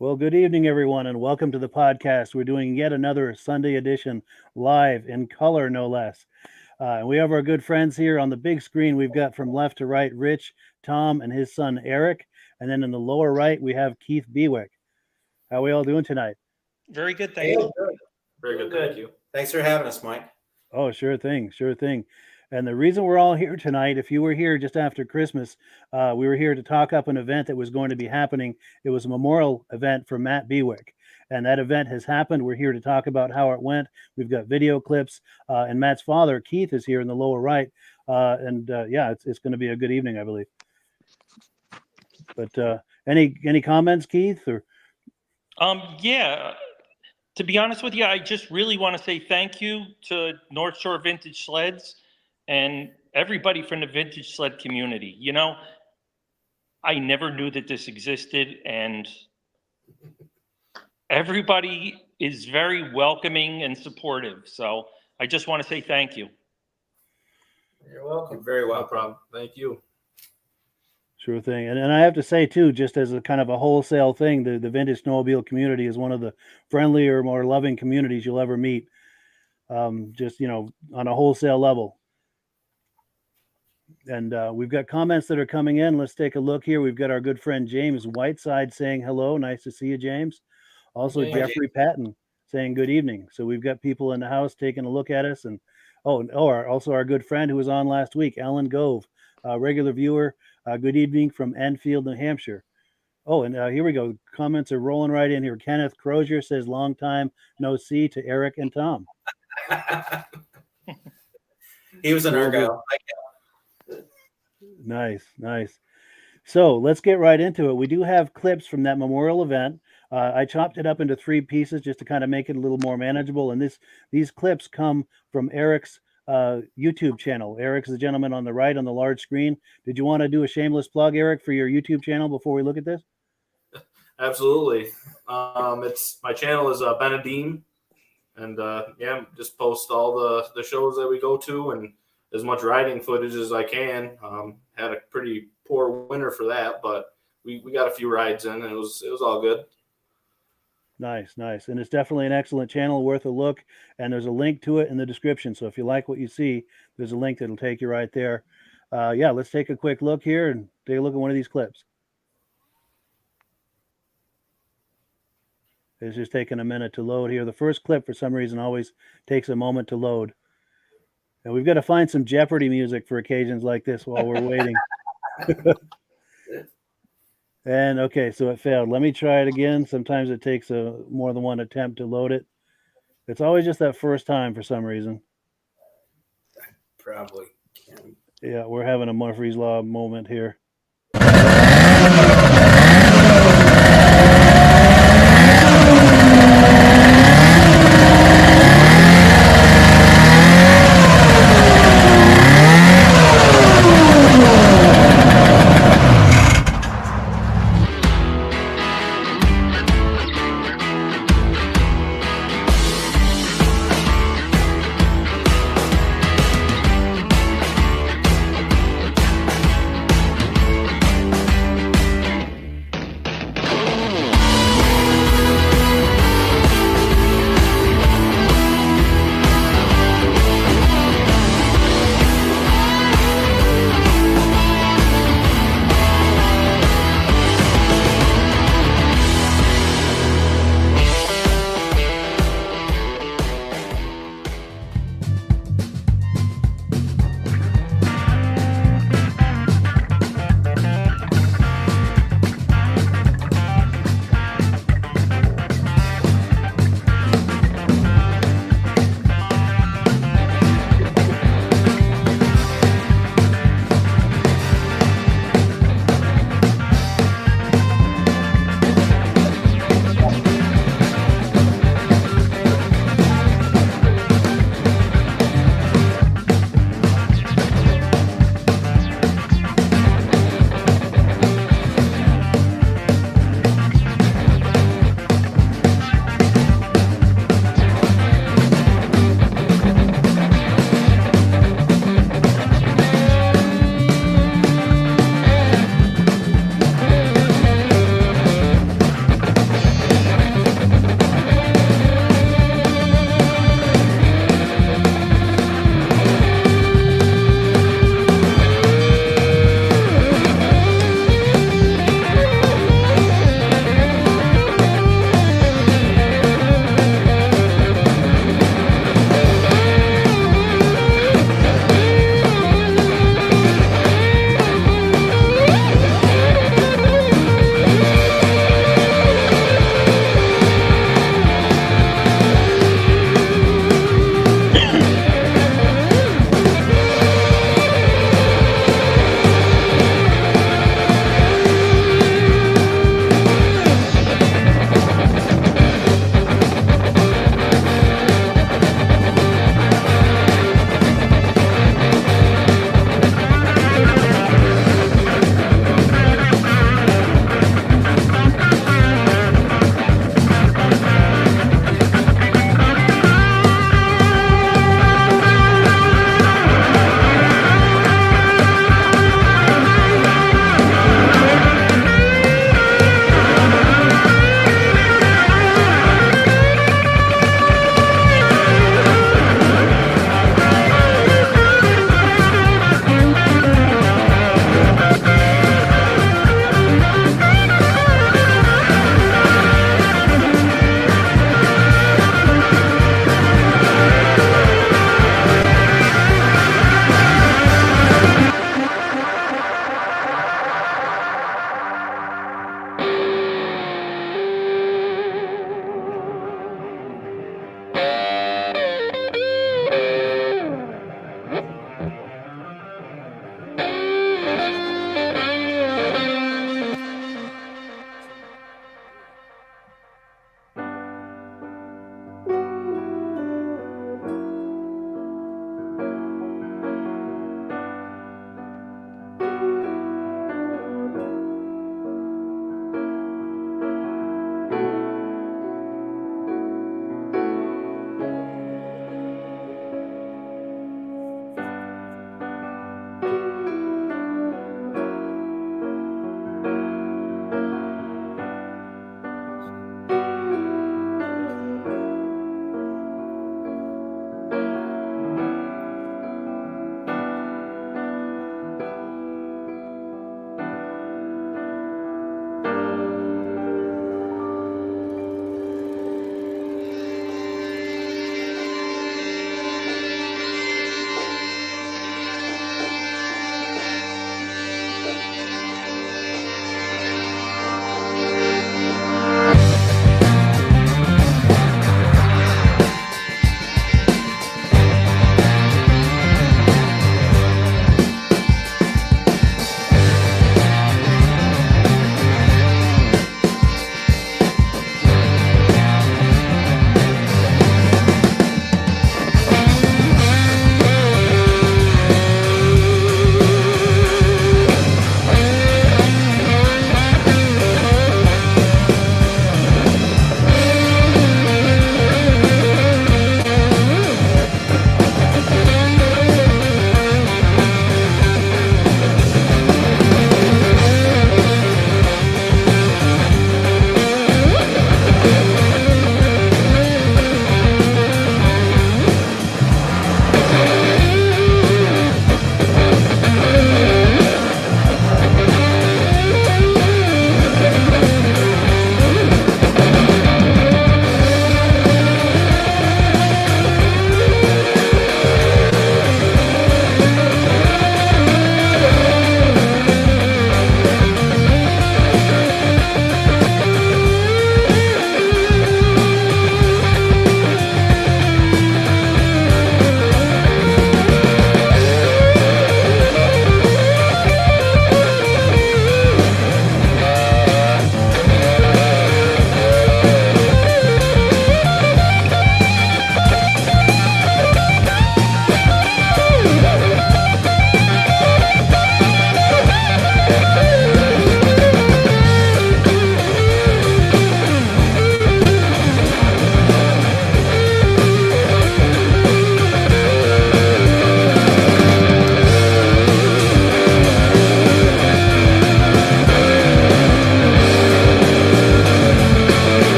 Well, good evening, everyone, and welcome to the podcast. We're doing yet another Sunday edition live in color, no less. And we have our good friends here on the big screen. We've got from left to right Rich, Tom, and his son Eric. And then in the lower right, we have Keith Bewick. How are we all doing tonight? Very good, thank you. Very good, thank you. Thanks for having us, Mike. Oh, sure thing, sure thing. And the reason we're all here tonight, if you were here just after Christmas, we were here to talk up an event that was going to be happening. It was a memorial event for Matt Bewick. And that event has happened. We're here to talk about how it went. We've got video clips. And Matt's father, Keith, is here in the lower right. Yeah, it's going to be a good evening, I believe. But any comments, Keith? Or Yeah, to be honest with you, I just really want to say thank you to Northshore Vintage Sleds and everybody from the vintage sled community. You know, I never knew that this existed, and everybody is very welcoming and supportive. So I just want to say thank you. You're welcome. You're very welcome. No problem. Thank you. Sure thing. And I have to say, too, just as a kind of a wholesale thing, the Vintage Snowmobile community is one of the friendlier, more loving communities you'll ever meet. Just, on a wholesale level. And we've got comments that are coming in. Let's take a look here. We've got our good friend James Whiteside saying hello. Nice to see you, James. Also, Jeffrey Patton saying good evening. So we've got people in the house taking a look at us. And also our good friend who was on last week, Alan Gove, regular viewer. Good evening from Enfield, New Hampshire. Oh, and here we go. Comments are rolling right in here. Kenneth Crozier says, long time no see to Eric and Tom. He was an Argo. Nice. So let's get right into it. We do have clips from that memorial event. I chopped it up into 3 pieces just to kind of make it a little more manageable. And these clips come from Eric's YouTube channel. Eric's the gentleman on the right on the large screen. Did you want to do a shameless plug, Eric, for your YouTube channel before we look at this? Absolutely. It's my channel is Benedim, and just post all the shows that we go to and as much riding footage as I can. Had a pretty poor winter for that, but we got a few rides in, and it was all good. Nice. And it's definitely an excellent channel, worth a look. And there's a link to it in the description. So if you like what you see, there's a link that'll take you right there. Let's take a quick look here and take a look at one of these clips. It's just taking a minute to load here. The first clip, for some reason, always takes a moment to load. And we've got to find some Jeopardy music for occasions like this while we're waiting. And okay, so it failed. Let me try it again. Sometimes it takes more than one attempt to load it. It's always just that first time for some reason. Probably can. Yeah, we're having a Murphy's Law moment here.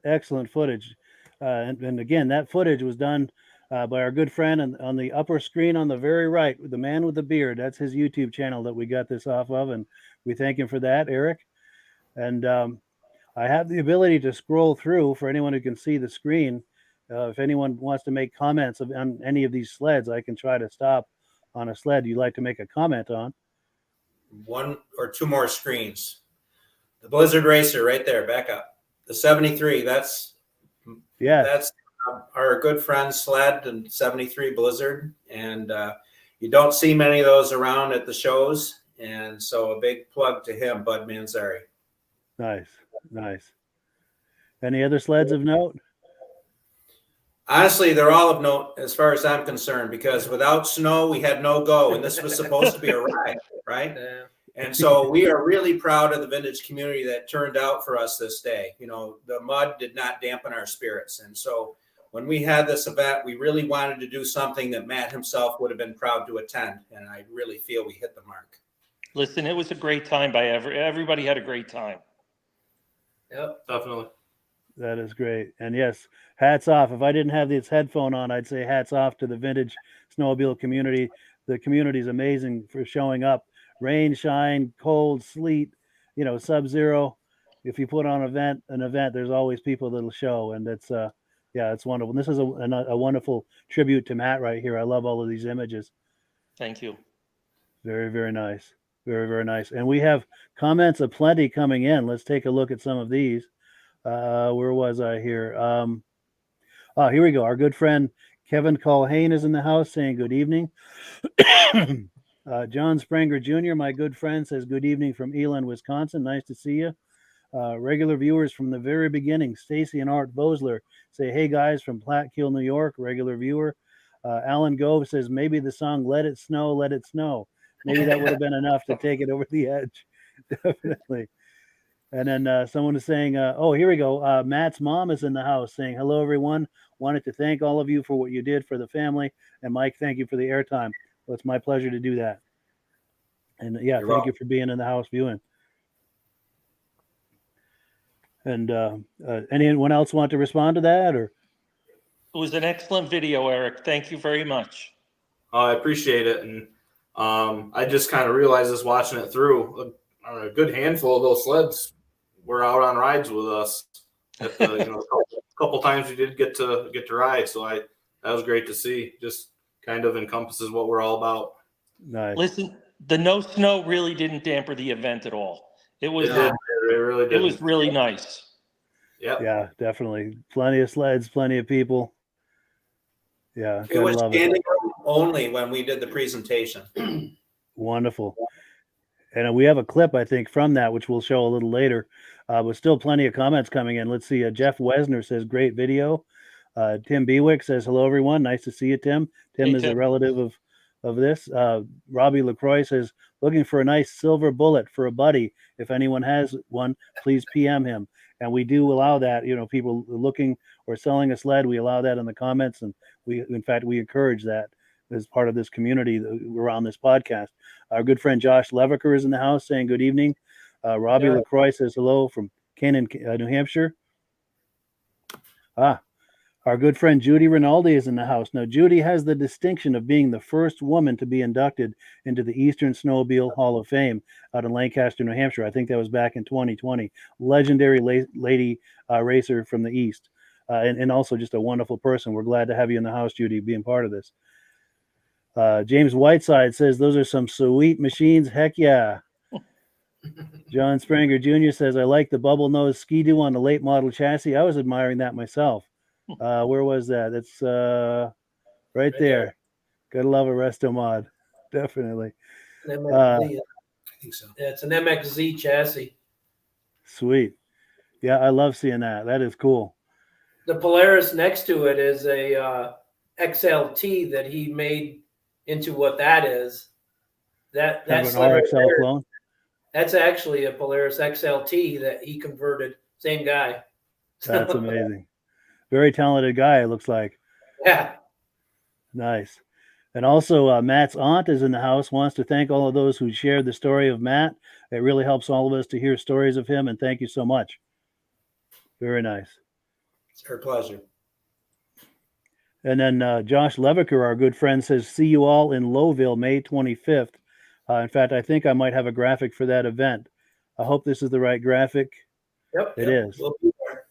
Yeah, excellent footage. And again, that footage was done by our good friend on the upper screen on the very right, the man with the beard. That's his YouTube channel that we got this off of, and we thank him for that, Eric. And I have the ability to scroll through for anyone who can see the screen. If anyone wants to make comments on any of these sleds, I can try to stop on a sled you'd like to make a comment on. One or two more screens. The Blizzard Racer right there, back up. The 73, that's our good friend sled and 73 Blizzard. And you don't see many of those around at the shows. And so a big plug to him, Bud Manzari. Nice. Any other sleds of note? Honestly, they're all of note as far as I'm concerned, because without snow, we had no go. And this was supposed to be a ride, right? Yeah. And so we are really proud of the vintage community that turned out for us this day. You know, the mud did not dampen our spirits. And so when we had this event, we really wanted to do something that Matt himself would have been proud to attend. And I really feel we hit the mark. Listen, it was a great time by everybody had a great time. Yep. Definitely. That is great. And yes, hats off. If I didn't have this headphone on, I'd say hats off to the vintage snowmobile community. The community is amazing for showing up. Rain, shine, cold, sleet, sub-zero. If you put on an event, there's always people that'll show. And it's wonderful. And this is a wonderful tribute to Matt right here. I love all of these images. Thank you. Very, very nice. Very, very nice. And we have comments aplenty coming in. Let's take a look at some of these. Where was I here? Here we go. Our good friend Kevin Colhane is in the house saying good evening. John Spranger Jr., my good friend, says good evening from Eland, Wisconsin. Nice to see you. Regular viewers from the very beginning, Stacy and Art Bosler, say, hey guys, from Platkill, New York, regular viewer. Alan Gove says, maybe the song Let It Snow, Let It Snow. Maybe that would have been enough to take it over the edge. Definitely. And then someone is saying, here we go. Matt's mom is in the house saying, hello, everyone. Wanted to thank all of you for what you did for the family. And Mike, thank you for the airtime. Well, it's my pleasure to do that. And thank you for being in the house viewing. And anyone else want to respond to that? Or It was an excellent video, Eric. Thank you very much. I appreciate it. And I just kind of realized this watching it through. A good handful of those sleds were out on rides with us. At the, a couple times we did get to ride. So that was great to see. Just kind of encompasses what we're all about. Nice. Listen, the no snow really didn't damper the event at all. It was It really did. It was really nice. Yep. Yeah, definitely. Plenty of sleds, plenty of people. Yeah, It was standing room only when we did the presentation. Wonderful. And we have a clip, I think, from that, which we'll show a little later. But still plenty of comments coming in. Let's see. Jeff Wesner says, great video. Tim Bewick says, hello, everyone. Nice to see you, Tim. Tim is a relative of this. Robbie LaCroix says, looking for a nice silver bullet for a buddy. If anyone has one, please PM him. And we do allow that. People looking or selling a sled, we allow that in the comments. And we encourage that as part of this community around this podcast. Our good friend Josh Levicker is in the house saying good evening. Robbie LaCroix says hello from Canaan, New Hampshire. Our good friend Judy Rinaldi is in the house. Now, Judy has the distinction of being the first woman to be inducted into the Eastern Snowmobile Hall of Fame out in Lancaster, New Hampshire. I think that was back in 2020. Legendary lady racer from the East. And also just a wonderful person. We're glad to have you in the house, Judy, being part of this. James Whiteside says, those are some sweet machines. Heck yeah. John Spranger Jr. says, I like the bubble nose Ski-Doo on the late model chassis. I was admiring that myself. Where was that? It's right there. Gotta love a resto mod. Definitely. I think so. Yeah, it's an MXZ chassis. Sweet. Yeah, I love seeing that. That is cool. The Polaris next to it is a XLT that he made into what that is. That's an RXL clone. That's actually a Polaris XLT that he converted. Same guy. That's amazing. Very talented guy, it looks like. Yeah. Nice. And also, Matt's aunt is in the house, wants to thank all of those who shared the story of Matt. It really helps all of us to hear stories of him, and thank you so much. Very nice. It's our pleasure. And then Josh Levicker, our good friend, says, see you all in Lowville, May 25th. In fact, I think I might have a graphic for that event. I hope this is the right graphic. Yep. It is. We'll be there.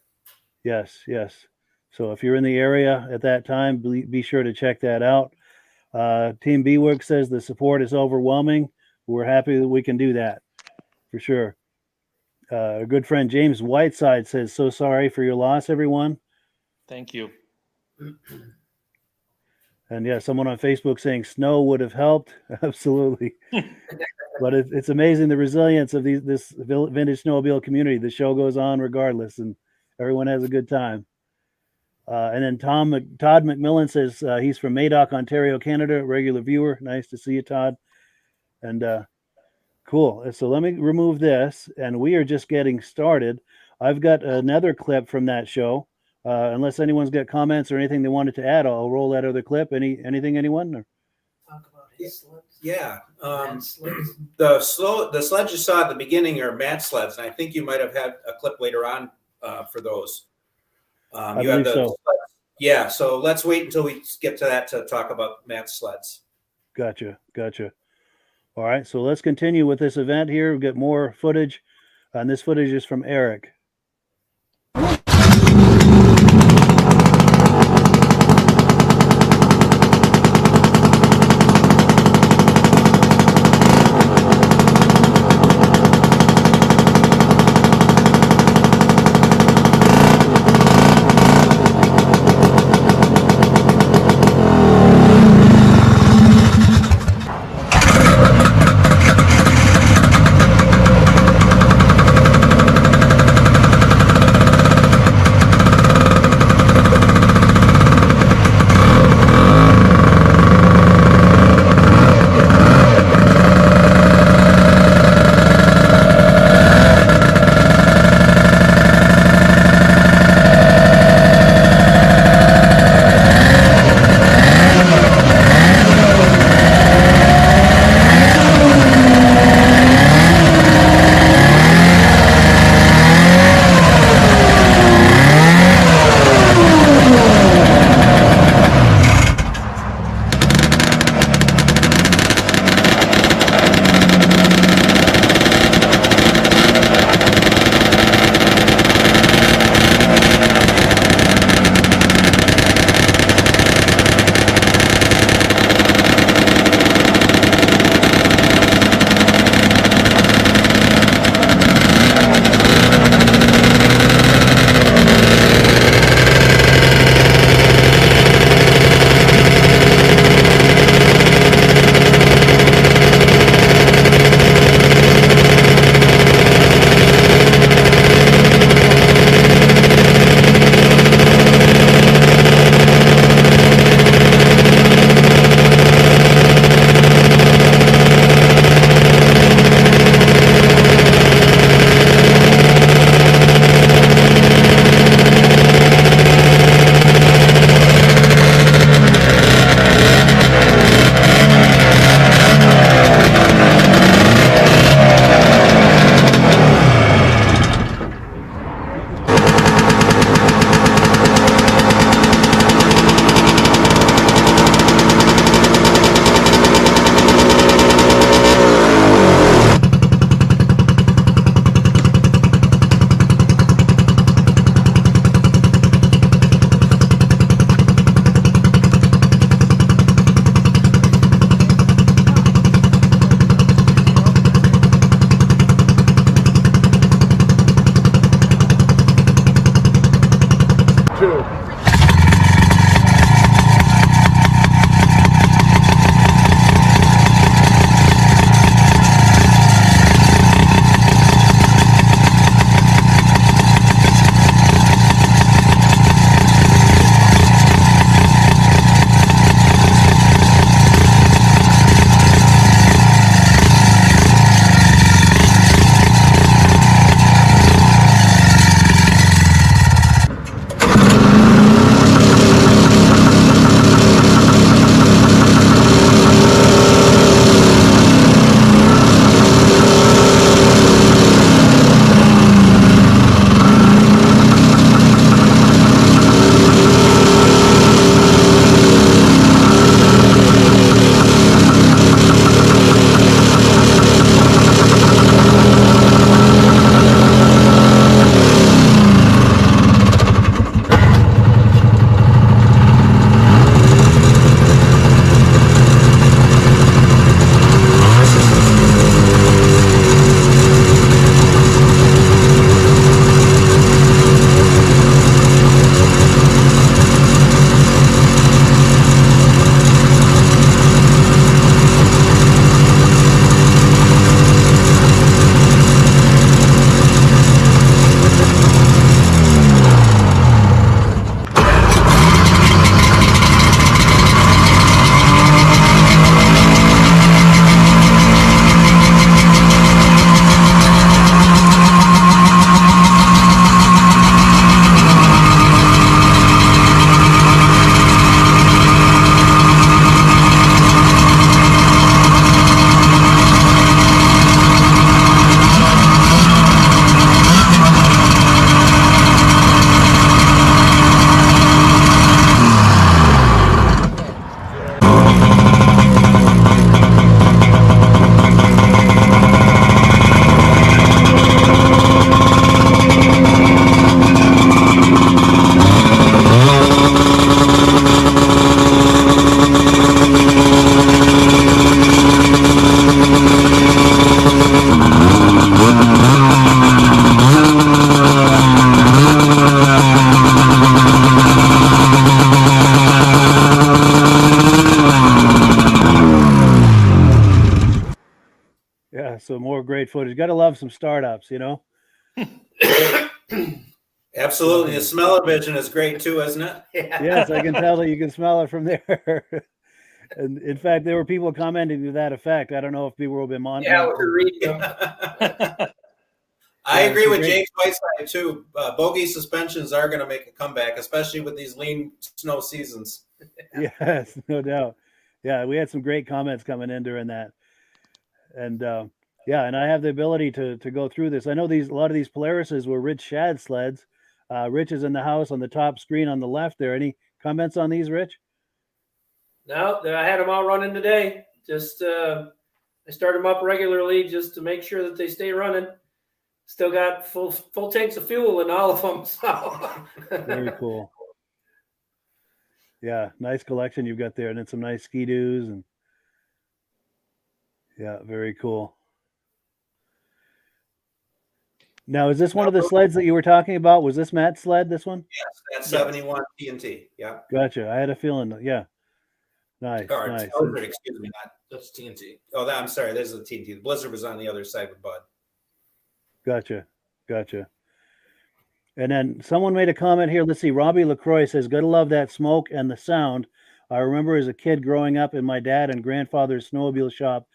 Yes, yes. So if you're in the area at that time, be sure to check that out. Team Bewick says the support is overwhelming. We're happy that we can do that, for sure. Our good friend James Whiteside says, so sorry for your loss, everyone. Thank you. And yeah, someone on Facebook saying snow would have helped. Absolutely. But it's amazing the resilience of this vintage snowmobile community. The show goes on regardless, and everyone has a good time. And then Todd McMillan says he's from Madoc, Ontario, Canada, regular viewer. Nice to see you, Todd. And cool. So let me remove this, and we are just getting started. I've got another clip from that show. Unless anyone's got comments or anything they wanted to add, I'll roll that other clip. Anything, anyone? Or? Talk about his sleds. Yeah. Matt's sleds. The sleds you saw at the beginning are Matt sleds, and I think you might have had a clip later on for those. I believe so. Yeah, so let's wait until we get to that to talk about Matt's sleds. Gotcha. All right, so let's continue with this event here. We'll get more footage, and this footage is from Eric. Yeah, so more great footage. Got to love some startups, you know. Absolutely. The smell-o-vision is great too, isn't it? Yes, I can tell that you can smell it from there. And in fact, there were people commenting to that effect. I don't know if people have been monitoring. Yeah, we're reading them. I agree with James Whiteside too. Bogey suspensions are going to make a comeback, especially with these lean snow seasons. Yes, no doubt. Yeah, we had some great comments coming in during that. And yeah, and I have the ability to go through this. I know a lot of these Polarises were Rich Shad sleds. Rich is in the house on the top screen on the left there. Any comments on these, Rich? No, I had them all running today. Just I start them up regularly just to make sure that they stay running. Still got full tanks of fuel in all of them. So. Very cool. Yeah, nice collection you've got there, and then some nice ski-doos, and yeah, very cool. Now, is this one of the sleds that you were talking about? Was this Matt's sled, this one? Yes, that's 71 TNT. Yeah. Gotcha. I had a feeling. Yeah. Nice. Or, nice. Excuse me, That's TNT. Oh, I'm sorry. There's the TNT. The Blizzard was on the other side with Bud. Gotcha. And then someone made a comment here. Let's see. Robbie LaCroix says, "Gotta love that smoke and the sound. I remember as a kid growing up in my dad and grandfather's snowmobile shop,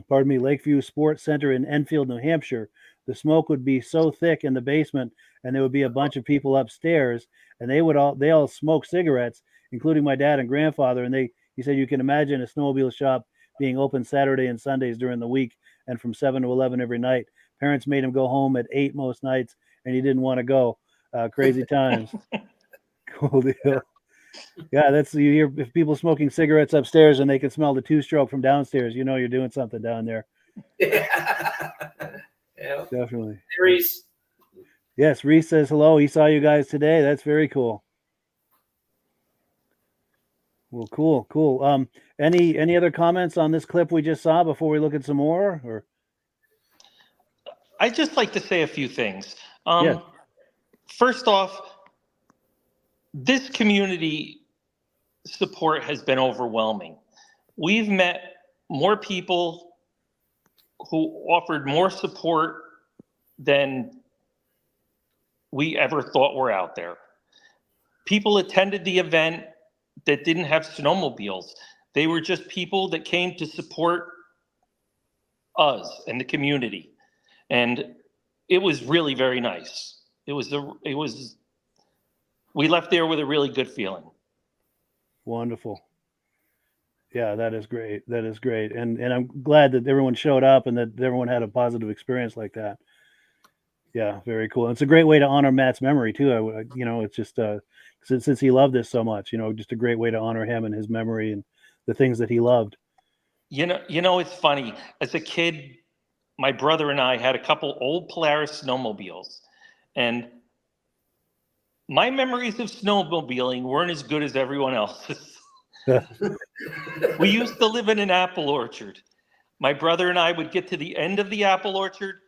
pardon me, Lakeview Sports Center in Enfield, New Hampshire. The smoke would be so thick in the basement, and there would be a bunch of people upstairs, and they all smoke cigarettes, including my dad and grandfather. And he said you can imagine a snowmobile shop being open Saturday and Sundays during the week, and from 7 to 11 every night. Parents made him go home at 8 most nights, and he didn't want to go. Crazy times." Cool deal. Yeah, you hear if people smoking cigarettes upstairs and they can smell the two-stroke from downstairs, you know you're doing something down there. Yeah, definitely. Reese. Yes, Reese says hello. He saw you guys today. That's very cool. Well, cool. Any other comments on this clip we just saw before we look at some more? Or I'd just like to say a few things. Yeah. First off, this community support has been overwhelming. We've met more people who offered more support than we ever thought were out there. People attended the event that didn't have snowmobiles. They were just people that came to support us and the community. And it was really very nice. We left there with a really good feeling. wonderful. Yeah, that is great. And I'm glad that everyone showed up and that everyone had a positive experience like that. Yeah, very cool. And it's a great way to honor Matt's memory too. It's just since he loved this so much, just a great way to honor him and his memory and the things that he loved. It's funny. As a kid, my brother and I had a couple old Polaris snowmobiles, and my memories of snowmobiling weren't as good as everyone else's. We used to live in an apple orchard. My brother and I would get to the end of the apple orchard.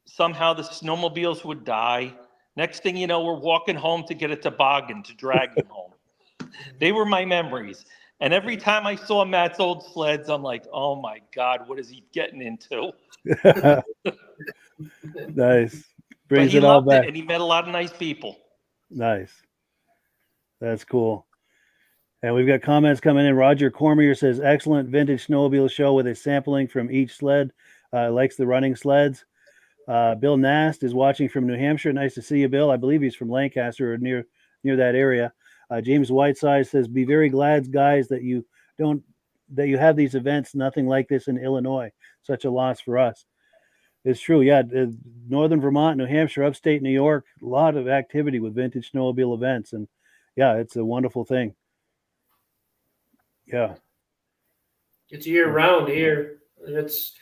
Somehow the snowmobiles would die. Next thing you know, we're walking home to get a toboggan to drag them home. They were my memories. And every time I saw Matt's old sleds, I'm like, oh my God, what is he getting into? Nice. Brings he it all loved back. it, and he met a lot of nice people. Nice. That's cool. And we've got comments coming in. Roger Cormier says, excellent vintage snowmobile show with a sampling from each sled. Likes the running sleds. Bill Nast is watching from New Hampshire. Nice to see you, Bill. I believe he's from Lancaster or near that area. James Whiteside says, be very glad, guys, that you have these events. Nothing like this in Illinois. Such a loss for us. It's true. Yeah. Northern Vermont, New Hampshire, upstate New York, a lot of activity with vintage snowmobile events. And yeah, it's a wonderful thing. Yeah. It's year round here. There's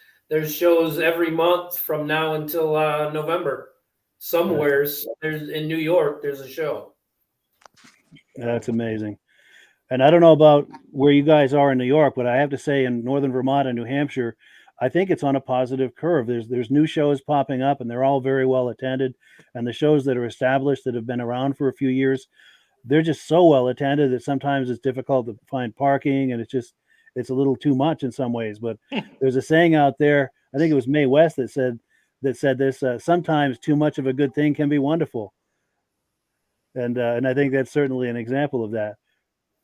shows every month from now until November. Somewheres there's in New York, there's a show. That's amazing. And I don't know about where you guys are in New York, but I have to say in Northern Vermont and New Hampshire, I think it's on a positive curve. There's new shows popping up and they're all very well attended. And the shows that are established that have been around for a few years, they're just so well attended that sometimes it's difficult to find parking and it's a little too much in some ways. But there's a saying out there, I think it was Mae West that said this. Sometimes too much of a good thing can be wonderful, and I think that's certainly an example of that.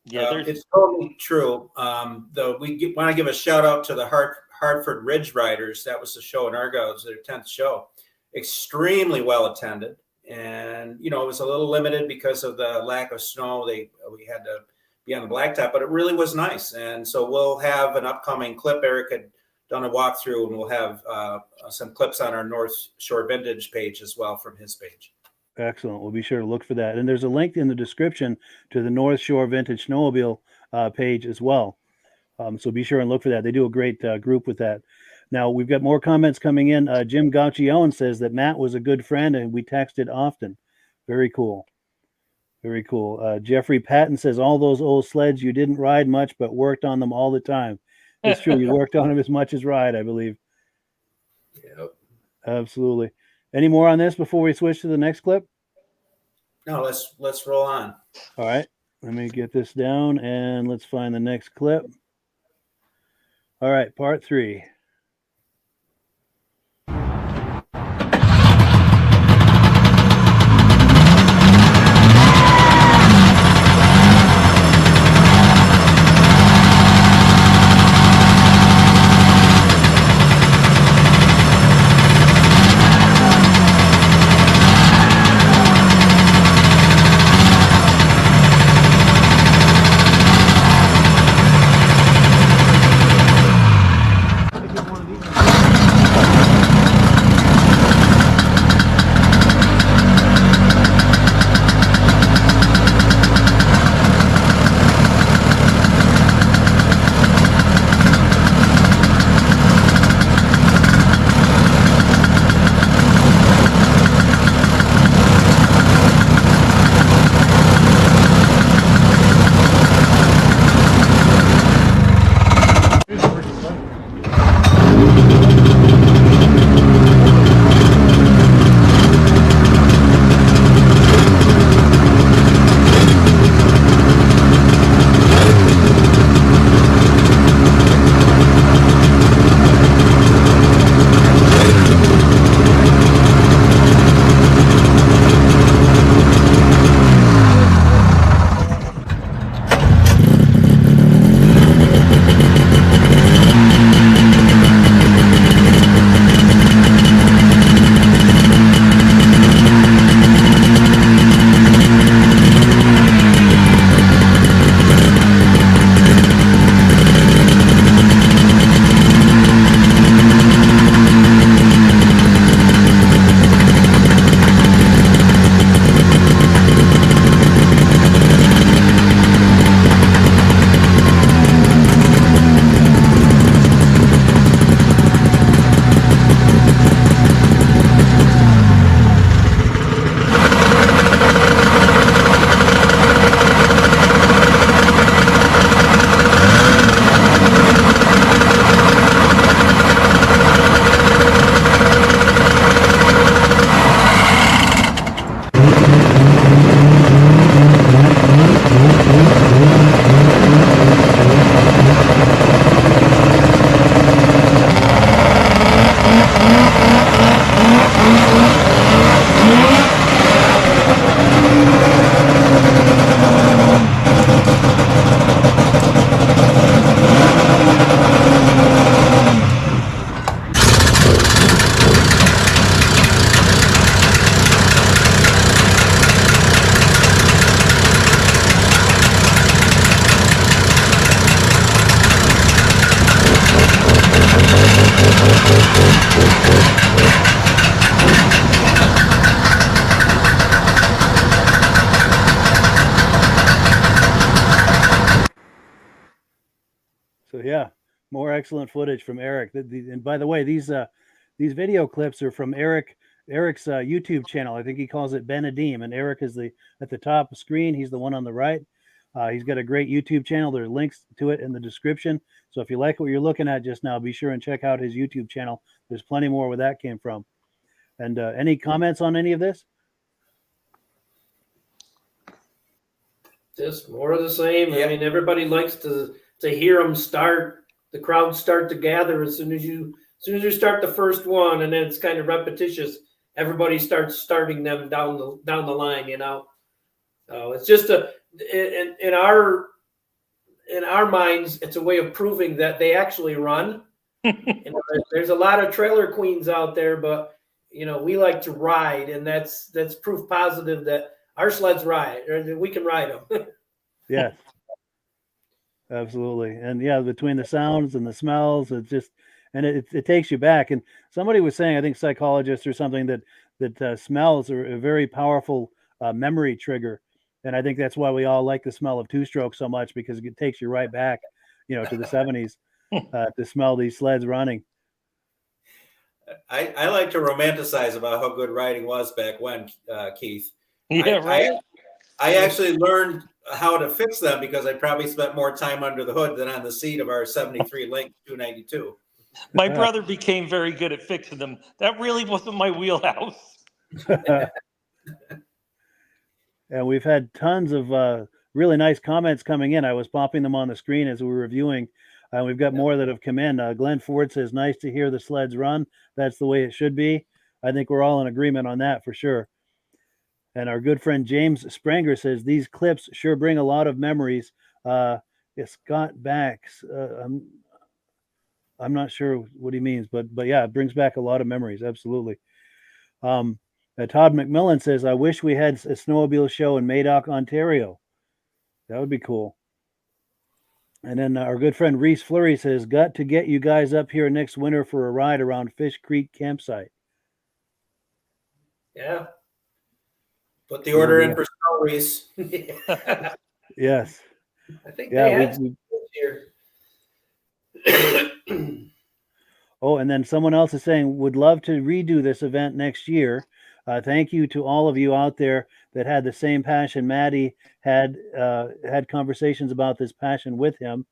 Yeah, it's totally true. Though we want to give a shout out to the Hartford Ridge Riders. That was the show in Argyle. It was their 10th show. Extremely well attended, and it was a little limited because of the lack of snow. We had to be on the blacktop, but it really was nice. And so we'll have an upcoming clip. Eric had done a walkthrough, and we'll have some clips on our North Shore Vintage page as well from his page. Excellent. We'll be sure to look for that. And there's a link in the description to the North Shore Vintage Snowmobile page as well. So be sure and look for that. They do a great group with that. Now, we've got more comments coming in. Jim Gauchione says that Matt was a good friend and we texted often. Very cool. Very cool. Jeffrey Patton says, all those old sleds, you didn't ride much, but worked on them all the time. It's true. You worked on them as much as ride, I believe. Yep. Absolutely. Any more on this before we switch to the next clip? No, let's roll on. All right. Let me get this down and let's find the next clip. All right. Part 3. So yeah, more excellent footage from Eric. And by the way, these video clips are from Eric's YouTube channel. I think he calls it Benedim, and Eric is at the top of the screen. He's the one on the right. He's got a great YouTube channel. There are links to it in the description. So if you like what you're looking at just now, be sure and check out his YouTube channel. There's plenty more where that came from. And any comments on any of this? Just more of the same. I mean, everybody likes to hear them start. The crowd start to gather as soon as you soon as you start the first one, and then it's kind of repetitious, everybody starts starting them down the line, you know. So it's just in our minds, it's a way of proving that they actually run. You know, there's a lot of trailer queens out there, but you know, we like to ride, and that's proof positive that our sleds ride, or we can ride them. Yes, absolutely. And yeah, between the sounds and the smells, it's just, and it takes you back. And somebody was saying, I think psychologists or something, that smells are a very powerful memory trigger. And I think that's why we all like the smell of two-stroke so much, because it takes you right back, you know, to the 70s to smell these sleds running. I like to romanticize about how good riding was back when, Keith. Yeah, right. I actually learned how to fix them because I probably spent more time under the hood than on the seat of our 73 Link 292. My brother became very good at fixing them. That really wasn't my wheelhouse. And we've had tons of really nice comments coming in. I was popping them on the screen as we were reviewing. We've got more that have come in. Glenn Ford says, nice to hear the sleds run. That's the way it should be. I think we're all in agreement on that for sure. And our good friend James Spranger says, these clips sure bring a lot of memories. Scott Backs, I'm not sure what he means, but yeah, it brings back a lot of memories. Absolutely. Todd McMillan says, I wish we had a snowmobile show in Madoc, Ontario. That would be cool. And then our good friend Reese Fleury says, got to get you guys up here next winter for a ride around Fish Creek campsite. Yeah. Put the order in for snow, Reese. Yes. I think they had here. Oh, and then someone else is saying, would love to redo this event next year. Thank you to all of you out there that had the same passion Matty had conversations about this passion with him.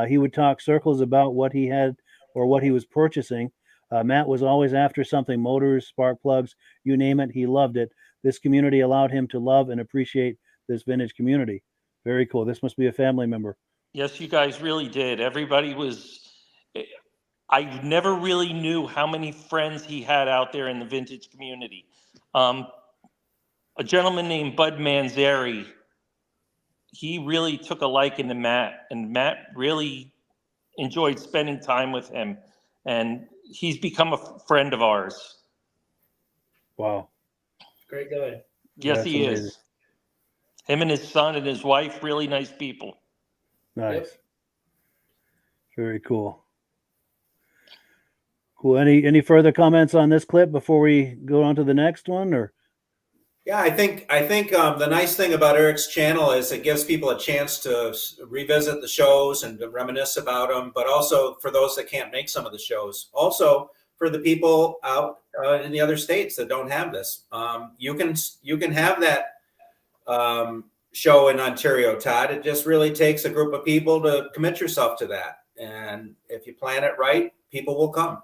He would talk circles about what he had or what he was purchasing. Matt was always after something, motors, spark plugs, you name it. He loved it. This community allowed him to love and appreciate this vintage community. Very cool. This must be a family member. Yes, you guys really did. Everybody was, I never really knew how many friends he had out there in the vintage community. A gentleman named Bud Manzari, he really took a liking to Matt, and Matt really enjoyed spending time with him, and he's become a friend of ours. Wow. Great guy. Yes, That's he amazing. is. Him and his son and his wife, really nice people. Nice. Yep. Very cool. Cool. Any further comments on this clip before we go on to the next one, or? Yeah, I think the nice thing about Eric's channel is it gives people a chance to revisit the shows and to reminisce about them, but also for those that can't make some of the shows. Also for the people out in the other states that don't have this, you can have that show in Ontario, Todd. It just really takes a group of people to commit yourself to that, and if you plan it right, people will come.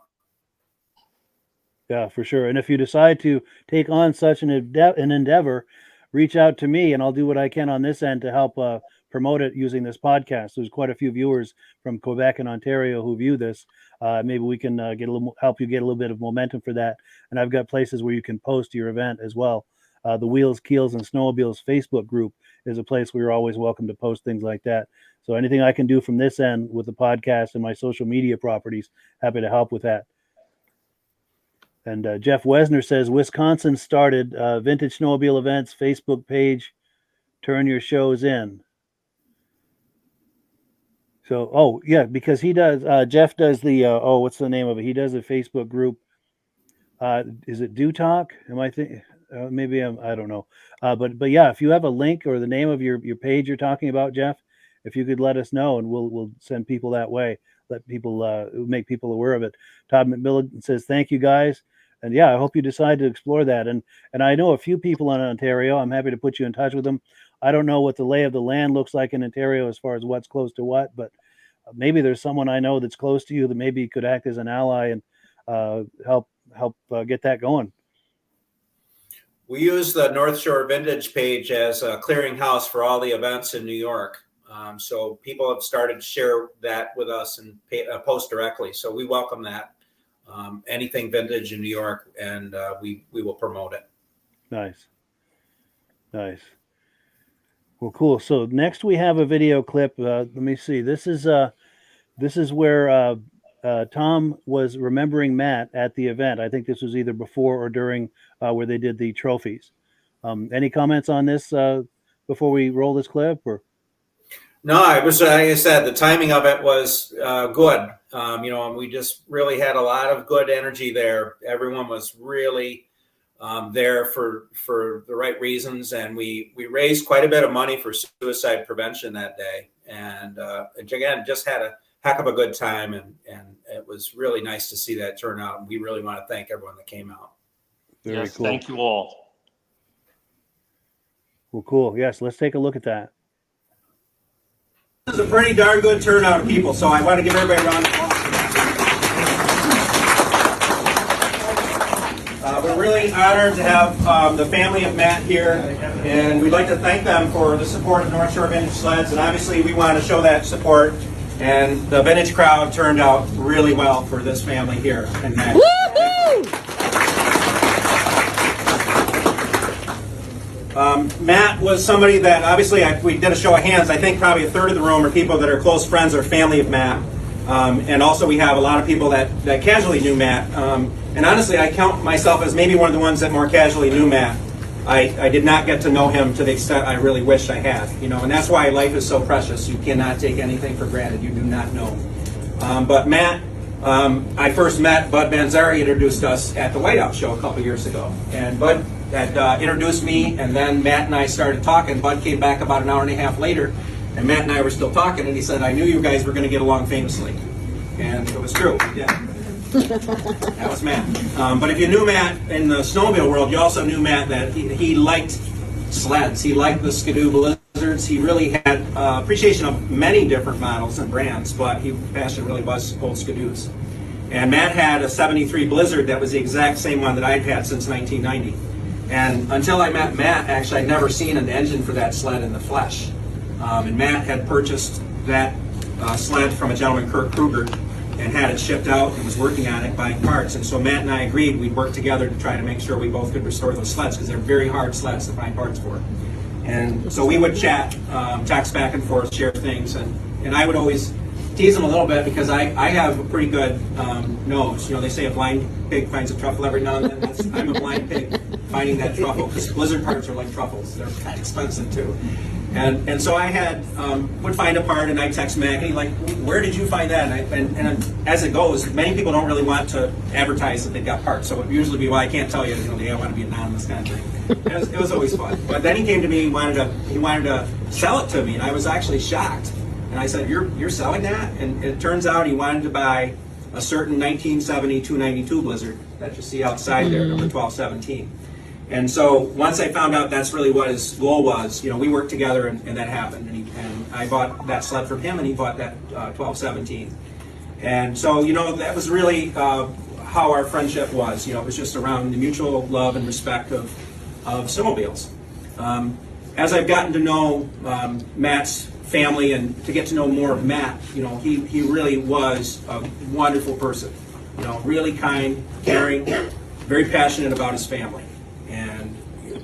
Yeah, for sure. And if you decide to take on such an endeavor, reach out to me and I'll do what I can on this end to help promote it using this podcast. There's quite a few viewers from Quebec and Ontario who view this. Maybe we can help you get a little bit of momentum for that. And I've got places where you can post your event as well. The Wheels, Keels, and Snowmobiles Facebook group is a place where you're always welcome to post things like that. So anything I can do from this end with the podcast and my social media properties, happy to help with that. And Jeff Wesner says, Wisconsin started Vintage Snowmobile Events Facebook page. Turn your shows in. So, oh, yeah, because he does, Jeff does the, what's the name of it? He does a Facebook group. Is it Do Talk? Am I thinking? Maybe I don't know. But yeah, if you have a link or the name of your page you're talking about, Jeff, if you could let us know and we'll send people that way, let people, make people aware of it. Todd McMillan says, thank you guys. And yeah, I hope you decide to explore that. And I know a few people in Ontario. I'm happy to put you in touch with them. I don't know what the lay of the land looks like in Ontario as far as what's close to what, but maybe there's someone I know that's close to you that maybe could act as an ally and help get that going. We use the Northshore Vintage page as a clearinghouse for all the events in New York. So people have started to share that with us and post directly. So we welcome that. anything vintage in New York, and we will promote it. Nice. Well, cool. So next we have a video clip. Let me see. This is where Thom was remembering Matt at the event. I think this was either before or during where they did the trophies. Any comments on this before we roll this clip? Or no, it was like I said, the timing of it was good. And we just really had a lot of good energy there. Everyone was really there for the right reasons, and we raised quite a bit of money for suicide prevention that day, and again, just had a heck of a good time, and it was really nice to see that turn out, and we really want to thank everyone that came out. Very cool. Thank you all. Well, cool. Yes, let's take a look at that. This is a pretty darn good turnout of people, so I want to give everybody a round of applause. We're really honored to have the family of Matt here, and we'd like to thank them for the support of Northshore Vintage Sleds, and obviously we want to show that support, and the vintage crowd turned out really well for this family here. And Matt. Matt was somebody that obviously we did a show of hands. I think probably a third of the room are people that are close friends or family of Matt. And also we have a lot of people that casually knew Matt. And honestly, I count myself as maybe one of the ones that more casually knew Matt. I did not get to know him to the extent I really wished I had. And that's why life is so precious. You cannot take anything for granted. You do not know. But Matt, I first met Bud Banzari, introduced us at the Whiteout show a couple years ago. And Bud had introduced me, and then Matt and I started talking. Bud came back about an hour and a half later, and Matt and I were still talking, and he said, I knew you guys were going to get along famously. And it was true, yeah. That was Matt. But if you knew Matt in the snowmobile world, you also knew Matt that he liked sleds. He liked the Skidoo Blizzards. He really had appreciation of many different models and brands, but his passion really was old Skidoos. And Matt had a 73 Blizzard that was the exact same one that I'd had since 1990. And until I met Matt, actually, I'd never seen an engine for that sled in the flesh. And Matt had purchased that sled from a gentleman, Kurt Kruger, and had it shipped out and was working on it, buying parts. And so Matt and I agreed we'd work together to try to make sure we both could restore those sleds, because they're very hard sleds to find parts for. And so we would chat, text back and forth, share things, and I would always tease him a little bit because I have a pretty good nose. They say a blind pig finds a truffle every now and then. I'm a blind pig finding that truffle, because Blizzard parts are like truffles. They're kind of expensive too. And so I would find a part, and I'd text Mac, and he'd like, where did you find that? And as it goes, many people don't really want to advertise that they've got parts, so it would usually be, well, I can't tell you, they don't want to be anonymous kind of thing. It was always fun. But then he came to me, he wanted to sell it to me, and I was actually shocked. And I said, you're selling that? And it turns out he wanted to buy a certain 1970 292 Blizzard that you see outside there, number 1217. And so once I found out that's really what his goal was, we worked together, and that happened. And I bought that sled from him, and he bought that 1217. And so, that was really how our friendship was. It was just around the mutual love and respect of snowmobiles. As I've gotten to know Matt's family and to get to know more of Matt, he really was a wonderful person. Really kind, caring, very passionate about his family. And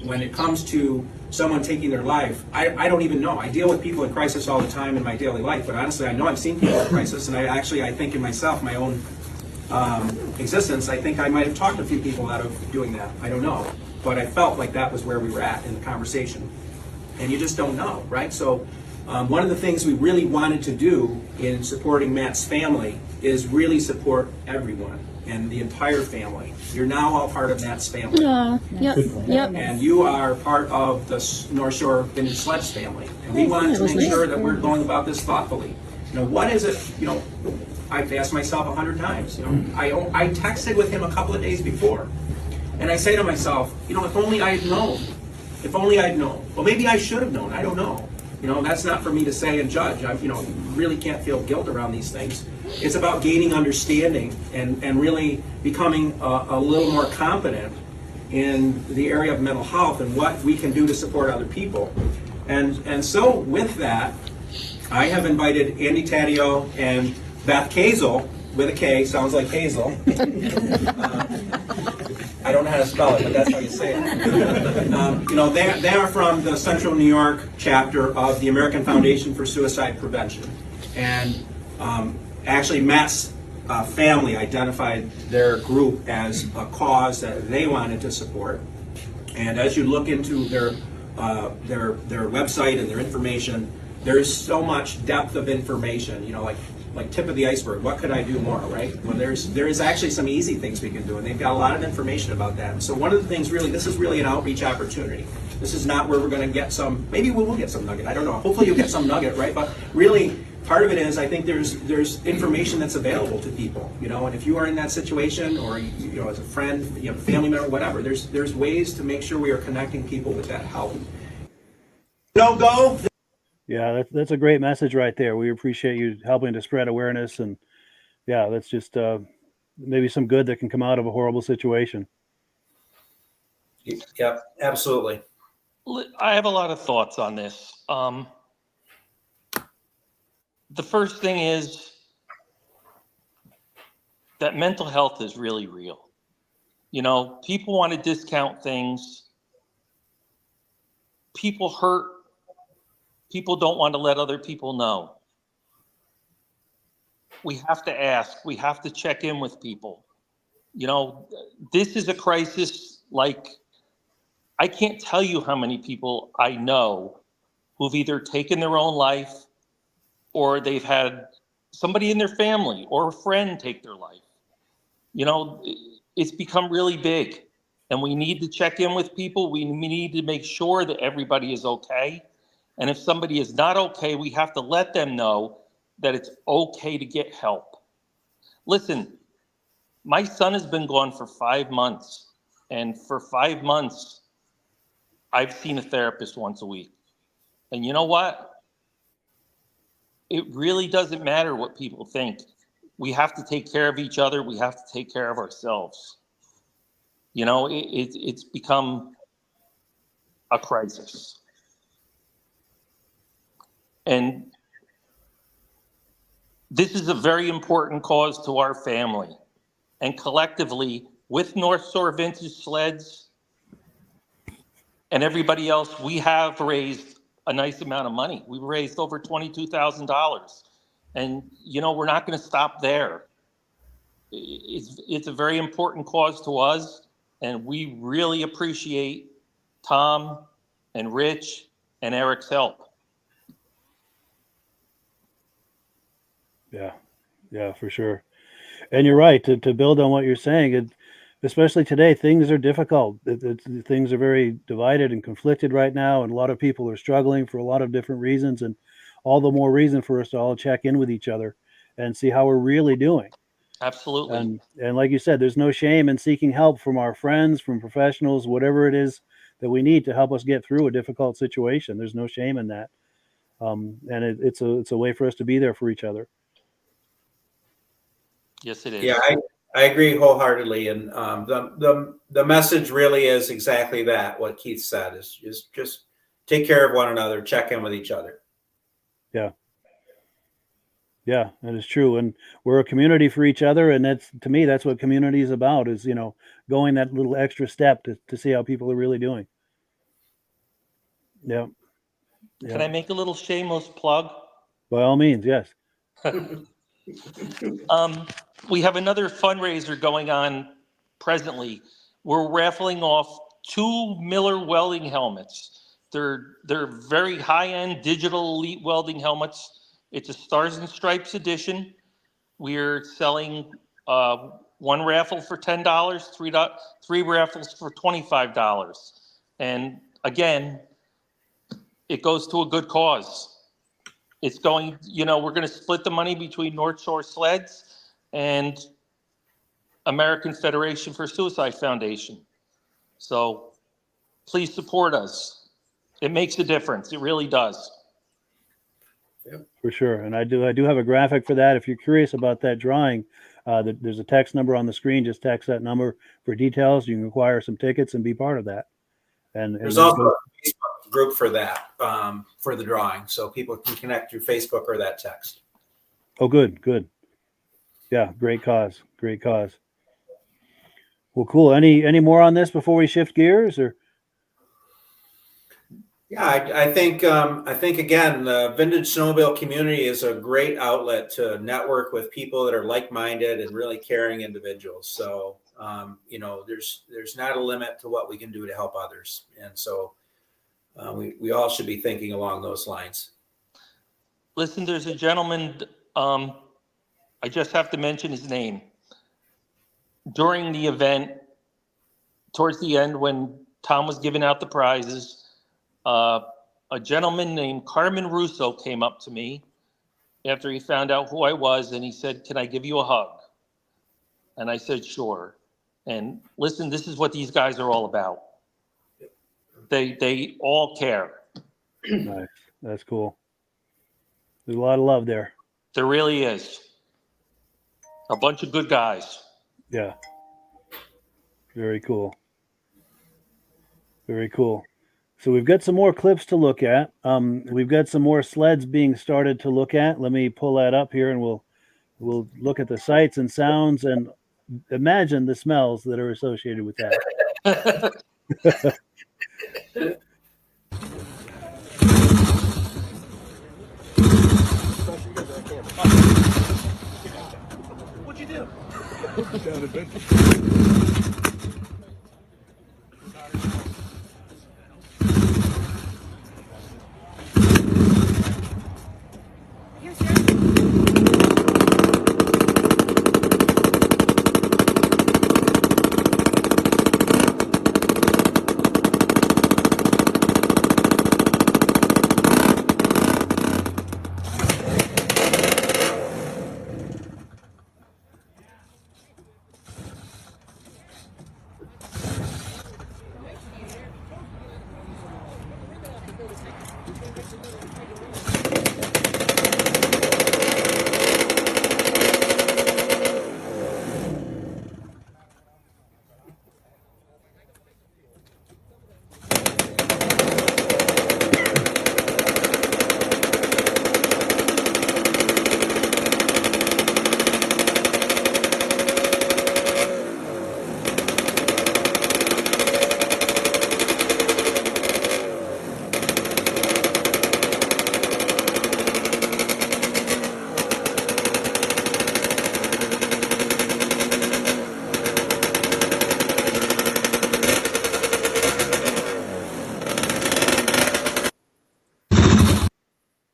when it comes to someone taking their life, I don't even know. I deal with people in crisis all the time in my daily life, but honestly, I know I've seen people in crisis, and I think in myself, my own existence, I think I might have talked to a few people out of doing that. I don't know. But I felt like that was where we were at in the conversation. And you just don't know, right? So one of the things we really wanted to do in supporting Matt's family is really support everyone and the entire family. You're now all part of Matt's family. Yep. And you are part of the Northshore Vintage Sleds family. And we wanted to make sure that we're going about this thoughtfully. What is it, I've asked myself 100 times. I texted with him a couple of days before. And I say to myself, if only I had known. If only I'd known. Well, maybe I should have known. I don't know. That's not for me to say and judge. I, really can't feel guilt around these things. It's about gaining understanding and really becoming a little more competent in the area of mental health and what we can do to support other people. And so with that, I have invited Andy Taddeo and Beth Kazel with a K, sounds like Hazel. I don't know how to spell it, but that's how you say it. They are from the Central New York chapter of the American Foundation for Suicide Prevention. And actually, Matt's family identified their group as a cause that they wanted to support. And as you look into their website and their information, there's so much depth of information, like tip of the iceberg. What could I do more, right? Well, there is actually some easy things we can do, and they've got a lot of information about that. And so one of the things, really, this is really an outreach opportunity. This is not where we're going to get some, maybe we will get some nugget, I don't know. Hopefully you'll get some nugget, right? But really, part of it is, I think there's information that's available to people, and if you are in that situation, or as a friend, family member, whatever, there's ways to make sure we are connecting people with that help. Don't go. Yeah, that's a great message right there. We appreciate you helping to spread awareness, and yeah, that's just maybe some good that can come out of a horrible situation. Yep, absolutely. I have a lot of thoughts on this. The first thing is that mental health is really real. People want to discount things. People hurt. People don't want to let other people know. We have to ask. We have to check in with people. This is a crisis like, I can't tell you how many people I know who've either taken their own life, or they've had somebody in their family or a friend take their life. It's become really big, and we need to check in with people. We need to make sure that everybody is okay. And if somebody is not okay, we have to let them know that it's okay to get help. Listen, my son has been gone for 5 months, and for 5 months, I've seen a therapist once a week. And you know what? It really doesn't matter what people think. We have to take care of each other. We have to take care of ourselves. It's become a crisis. And this is a very important cause to our family. And collectively, with Northshore Vintage Sleds and everybody else, we have raised a nice amount of money. We've raised over $22,000. And, we're not going to stop there. It's a very important cause to us. And we really appreciate Thom and Rich and Eric's help. Yeah, for sure. And you're right, to build on what you're saying, especially today, things are difficult. Things are very divided and conflicted right now, and a lot of people are struggling for a lot of different reasons, and all the more reason for us to all check in with each other and see how we're really doing. Absolutely. And like you said, there's no shame in seeking help from our friends, from professionals, whatever it is that we need to help us get through a difficult situation. There's no shame in that. And it's a way for us to be there for each other. Yes, it is. Yeah, I agree wholeheartedly. And the message really is exactly that, what Keith said, is just take care of one another, check in with each other. Yeah, that is true. And we're a community for each other. And to me, that's what community is about, is, going that little extra step to see how people are really doing. Yeah. Can I make a little shameless plug? By all means, yes. We have another fundraiser going on presently. We're raffling off 2 Miller welding helmets. They're very high-end digital elite welding helmets. It's a Stars and Stripes edition. We're selling one raffle for $10, three raffles for $25. And again, it goes to a good cause. It's going, we're going to split the money between Northshore Sleds and American Federation for Suicide Foundation. So please support us. It makes a difference. It really does. For sure. And I do have a graphic for that. If you're curious about that drawing, there's a text number on the screen. Just text that number for details. You can acquire some tickets and be part of that. And there's also a Facebook group for that, for the drawing, so people can connect through Facebook or that text. Oh, good. Yeah, great cause. Great cause. Well, cool. Any more on this before we shift gears, or? Yeah, I think again, the vintage snowmobile community is a great outlet to network with people that are like-minded and really caring individuals. So, there's not a limit to what we can do to help others, and so we all should be thinking along those lines. Listen, there's a gentleman. I just have to mention his name. During the event, towards the end, when Thom was giving out the prizes, a gentleman named Carmen Russo came up to me after he found out who I was, and he said, "Can I give you a hug?" And I said, "Sure." And listen, this is what these guys are all about. They all care. Nice. That's cool. There's a lot of love there. There really is. A bunch of good guys. Yeah. Very cool. Very cool. So we've got some more clips to look at. We've got some more sleds being started to look at. Let me pull that up here, and we'll look at the sights and sounds and imagine the smells that are associated with that. What'd you do?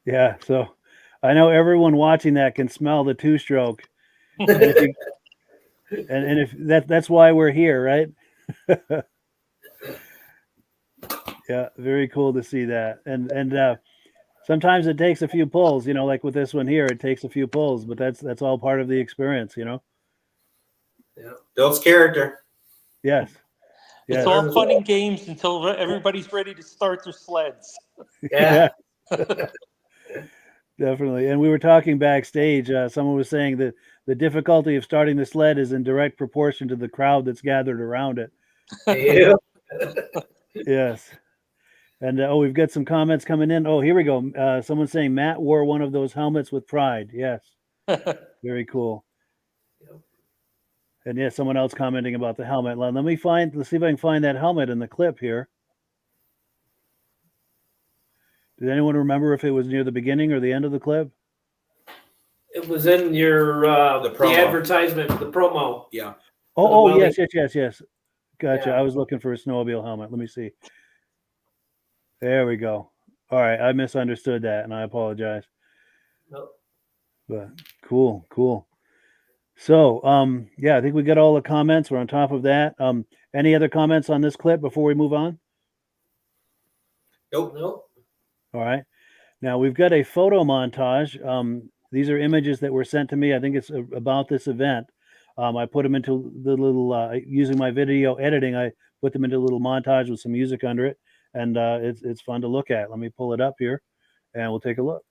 Yeah, so I know everyone watching that can smell the two-stroke, and if that's why we're here, right? Yeah, very cool to see that, and sometimes it takes a few pulls, like with this one here, it takes a few pulls, but that's all part of the experience, Yeah, builds character. Yes. It's all fun and games until everybody's ready to start their sleds. Yeah. Definitely. And we were talking backstage. Someone was saying that the difficulty of starting the sled is in direct proportion to the crowd that's gathered around it. Yeah. Yes. And we've got some comments coming in. Oh, here we go. Someone's saying Matt wore one of those helmets with pride. Yes. Very cool. Yep. And yeah, someone else commenting about the helmet. Let's see if I can find that helmet in the clip here. Did anyone remember if it was near the beginning or the end of the clip? It was in your the advertisement, the promo. Yeah. Oh, yes. Gotcha. Yeah. I was looking for a snowmobile helmet. Let me see. There we go. All right. I misunderstood that, and I apologize. Nope. But cool. So, I think we got all the comments. We're on top of that. Any other comments on this clip before we move on? Nope. All right. Now we've got a photo montage. These are images that were sent to me. I think it's about this event. I put them into the little, using my video editing, I put them into a little montage with some music under it. And it's fun to look at. Let me pull it up here and we'll take a look.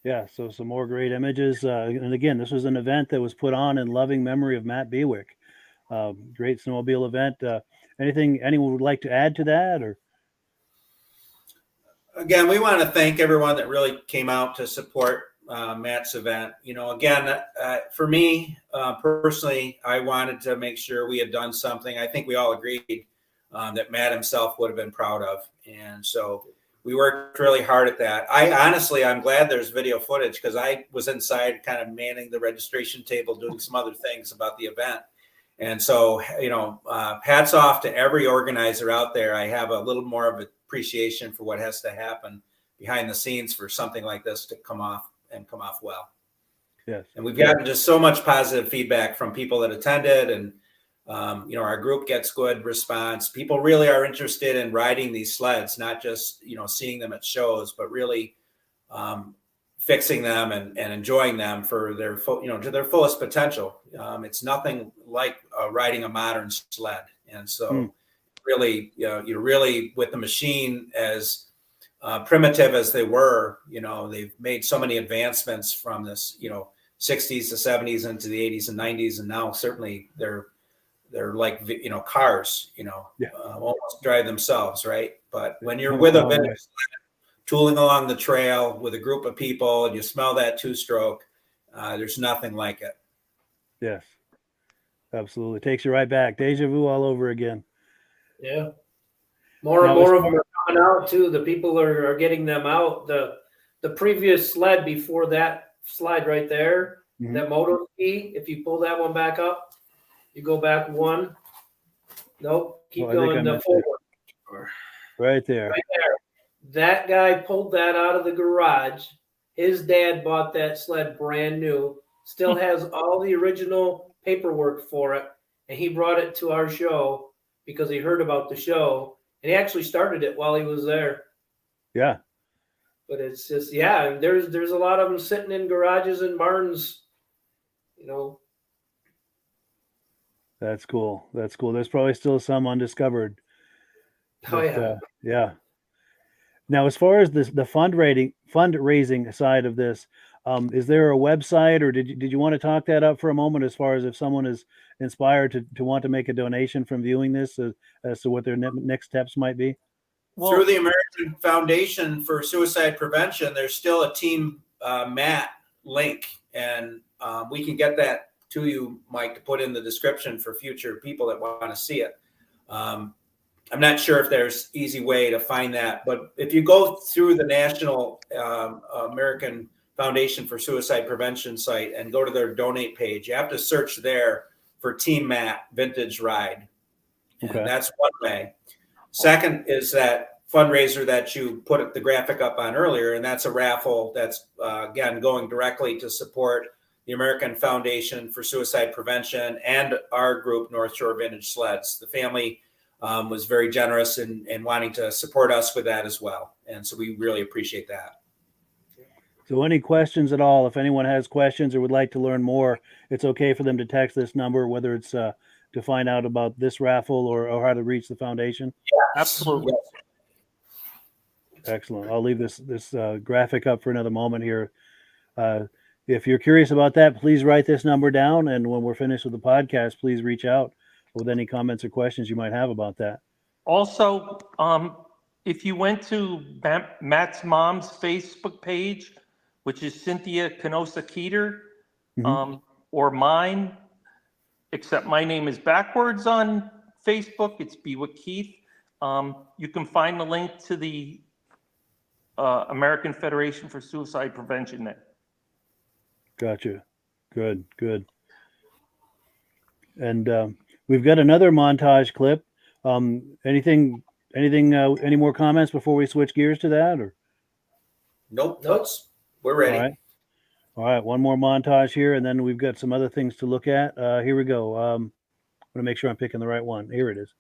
Yeah, so some more great images. And again, this was an event that was put on in loving memory of Matt Bewick. Great snowmobile event. Anything anyone would like to add to that? Or again, we want to thank everyone that really came out to support Matt's event. You know, again, for me personally, I wanted to make sure we had done something. I think we all agreed that Matt himself would have been proud of, and so we worked really hard at that. I'm glad there's video footage, because I was inside kind of manning the registration table, doing some other things about the event. And so, you know, hats off to every organizer out there. I have a little more of appreciation for what has to happen behind the scenes for something like this to come off well. yes, And we've gotten just so much positive feedback from people that attended, and you know, our group gets good response. People really are interested in riding these sleds, not just, you know, seeing them at shows, but really fixing them and enjoying them for their to their fullest potential. It's nothing like riding a modern sled, and so really, you know, you're really with the machine as primitive as they were. You know, they've made so many advancements from this, you know, 60s to 70s into the 80s and 90s, and now certainly they're like, you know, cars, you know, almost drive themselves, right? But when you're with a vintage tooling along the trail with a group of people and you smell that two-stroke, there's nothing like it. yes, absolutely. Takes you right back. Deja vu all over again. Yeah. More and more of them are coming out too. The people are getting them out. The previous sled before that slide right there, that moto ski, if you pull that one back up, you go back one. Nope. Keep going forward. Right there. Right there. That guy pulled that out of the garage. His dad bought that sled brand new. Still has all the original paperwork for it. And he brought it to our show because he heard about the show. And he actually started it while he was there. Yeah. But it's just, yeah, there's a lot of them sitting in garages and barns, you know. That's cool. That's cool. There's probably still some undiscovered. Oh, yeah. Yeah. Now, as far as the fundraising side of this, is there a website, or did you want to talk that up for a moment, as far as if someone is inspired to want to make a donation from viewing this, as to what their next steps might be? Well, through the American Foundation for Suicide Prevention, there's still a Team Matt link, and we can get that to you, Mike, to put in the description for future people that want to see it. I'm not sure if there's easy way to find that, but if you go through the National American Foundation for Suicide Prevention site and go to their donate page, you have to search there for Team Matt Vintage Ride. Okay. And that's one way. Second is that fundraiser that you put the graphic up on earlier, and that's a raffle that's, again, going directly to support the American Foundation for Suicide Prevention, and our group, Northshore Vintage Sleds. The family was very generous in wanting to support us with that as well. And so we really appreciate that. So any questions at all, if anyone has questions or would like to learn more, it's okay for them to text this number, whether it's to find out about this raffle or how to reach the foundation? Absolutely. Excellent. I'll leave this graphic up for another moment here. If you're curious about that, please write this number down. And when we're finished with the podcast, please reach out with any comments or questions you might have about that. Also, if you went to Matt's mom's Facebook page, which is Cynthia Canosa Keeter, or mine, except my name is backwards on Facebook. It's Bewick Keith. You can find the link to the American Federation for Suicide Prevention there. Gotcha. Good. And we've got another montage clip. Anything? Any more comments before we switch gears to that? Or Nope. We're ready. All right. One more montage here, and then we've got some other things to look at. Here we go. I'm going to make sure I'm picking the right one. Here it is.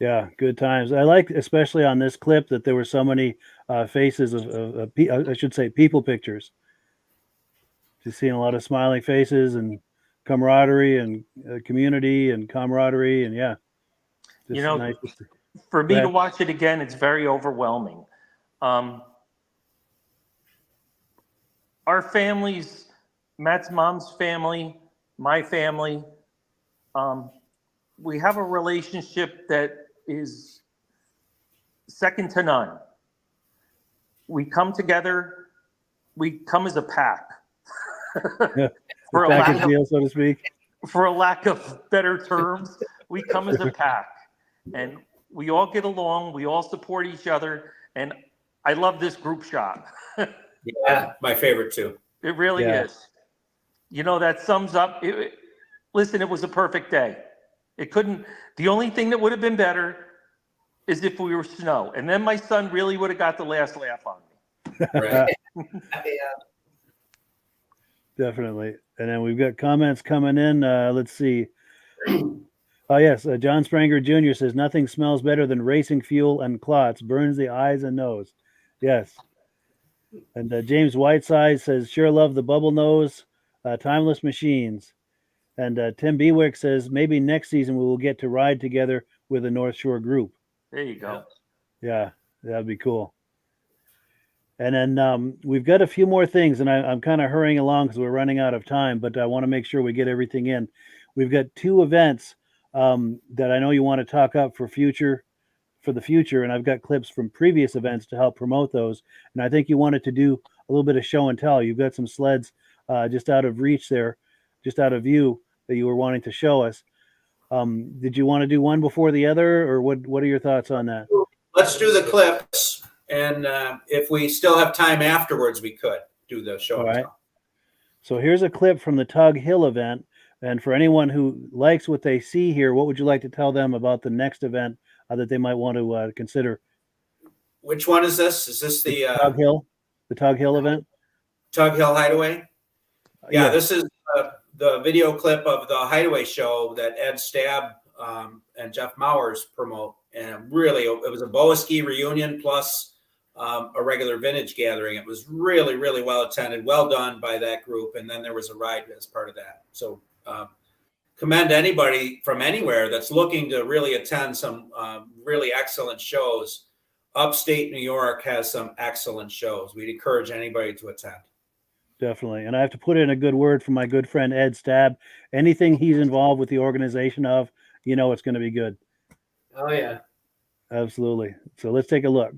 Yeah, good times. I like, especially on this clip, that there were so many faces of I should say, people pictures. Just seeing a lot of smiling faces and camaraderie and community and camaraderie, and yeah. You know, nice. For me to watch it again, it's very overwhelming. Our families, Matt's mom's family, my family, we have a relationship that is second to none. We come together, we come as a pack. Yeah, for a package lack of, deal, so to speak. For a lack of better terms, we come as a pack, and we all get along, we all support each other, and I love this group shot. Yeah, my favorite too. It really is. You know, that sums up. Listen, it was a perfect day. It couldn't. The only thing that would have been better is if we were snow, and then my son really would have got the last laugh on me. Right. Definitely. And then we've got comments coming in. Let's see. Oh, yes. John Spranger Jr. says, nothing smells better than racing fuel and clots. Burns the eyes and nose. Yes. And James Whiteside says, sure love the bubble nose, timeless machines. And Tim Bewick says, maybe next season we will get to ride together with the North Shore group. There you go. Yeah, that'd be cool. And then we've got a few more things, and I'm kind of hurrying along because we're running out of time, but I want to make sure we get everything in. We've got 2 events that I know you want to talk up for the future, and I've got clips from previous events to help promote those. And I think you wanted to do a little bit of show and tell. You've got some sleds just out of reach there, just out of view, that you were wanting to show us. Did you want to do one before the other, or what are your thoughts on that? Let's do the clips, and if we still have time afterwards, we could do the show. All right. So here's a clip from the Tug Hill event, and for anyone who likes what they see here, what would you like to tell them about the next event that they might want to consider? Which one is this? Is this the Tug Hill? The Tug Hill event? Tug Hill Hideaway? Yeah. This is the video clip of the Hideaway show that Ed Stab and Jeff Mowers promote. And really, it was a Boa Ski reunion plus a regular vintage gathering. It was really, really well attended, well done by that group. And then there was a ride as part of that. So commend anybody from anywhere that's looking to really attend some really excellent shows. Upstate New York has some excellent shows. We'd encourage anybody to attend. Definitely. And I have to put in a good word for my good friend Ed Stab. Anything he's involved with the organization of, it's going to be good. Oh, yeah. Absolutely. So let's take a look.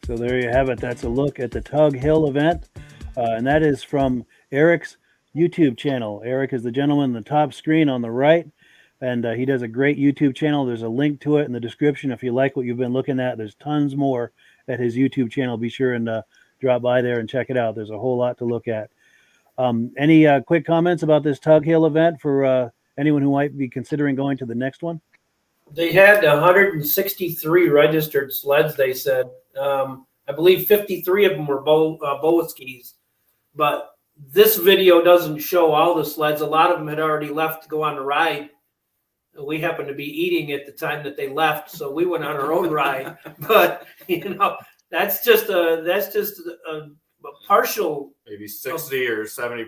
So there you have it. That's a look at the Tug Hill event. And that is from Eric's YouTube channel. Eric is the gentleman in the top screen on the right. And he does a great YouTube channel. There's a link to it in the description if you like what you've been looking at. There's tons more at his YouTube channel. Be sure and drop by there and check it out. There's a whole lot to look at. Any quick comments about this Tug Hill event for anyone who might be considering going to the next one? They had 163 registered sleds, they said. I believe 53 of them were boa skis. But this video doesn't show all the sleds. A lot of them had already left to go on the ride. We happened to be eating at the time that they left, so we went on our own ride. But, that's just a partial, maybe 60 or 70%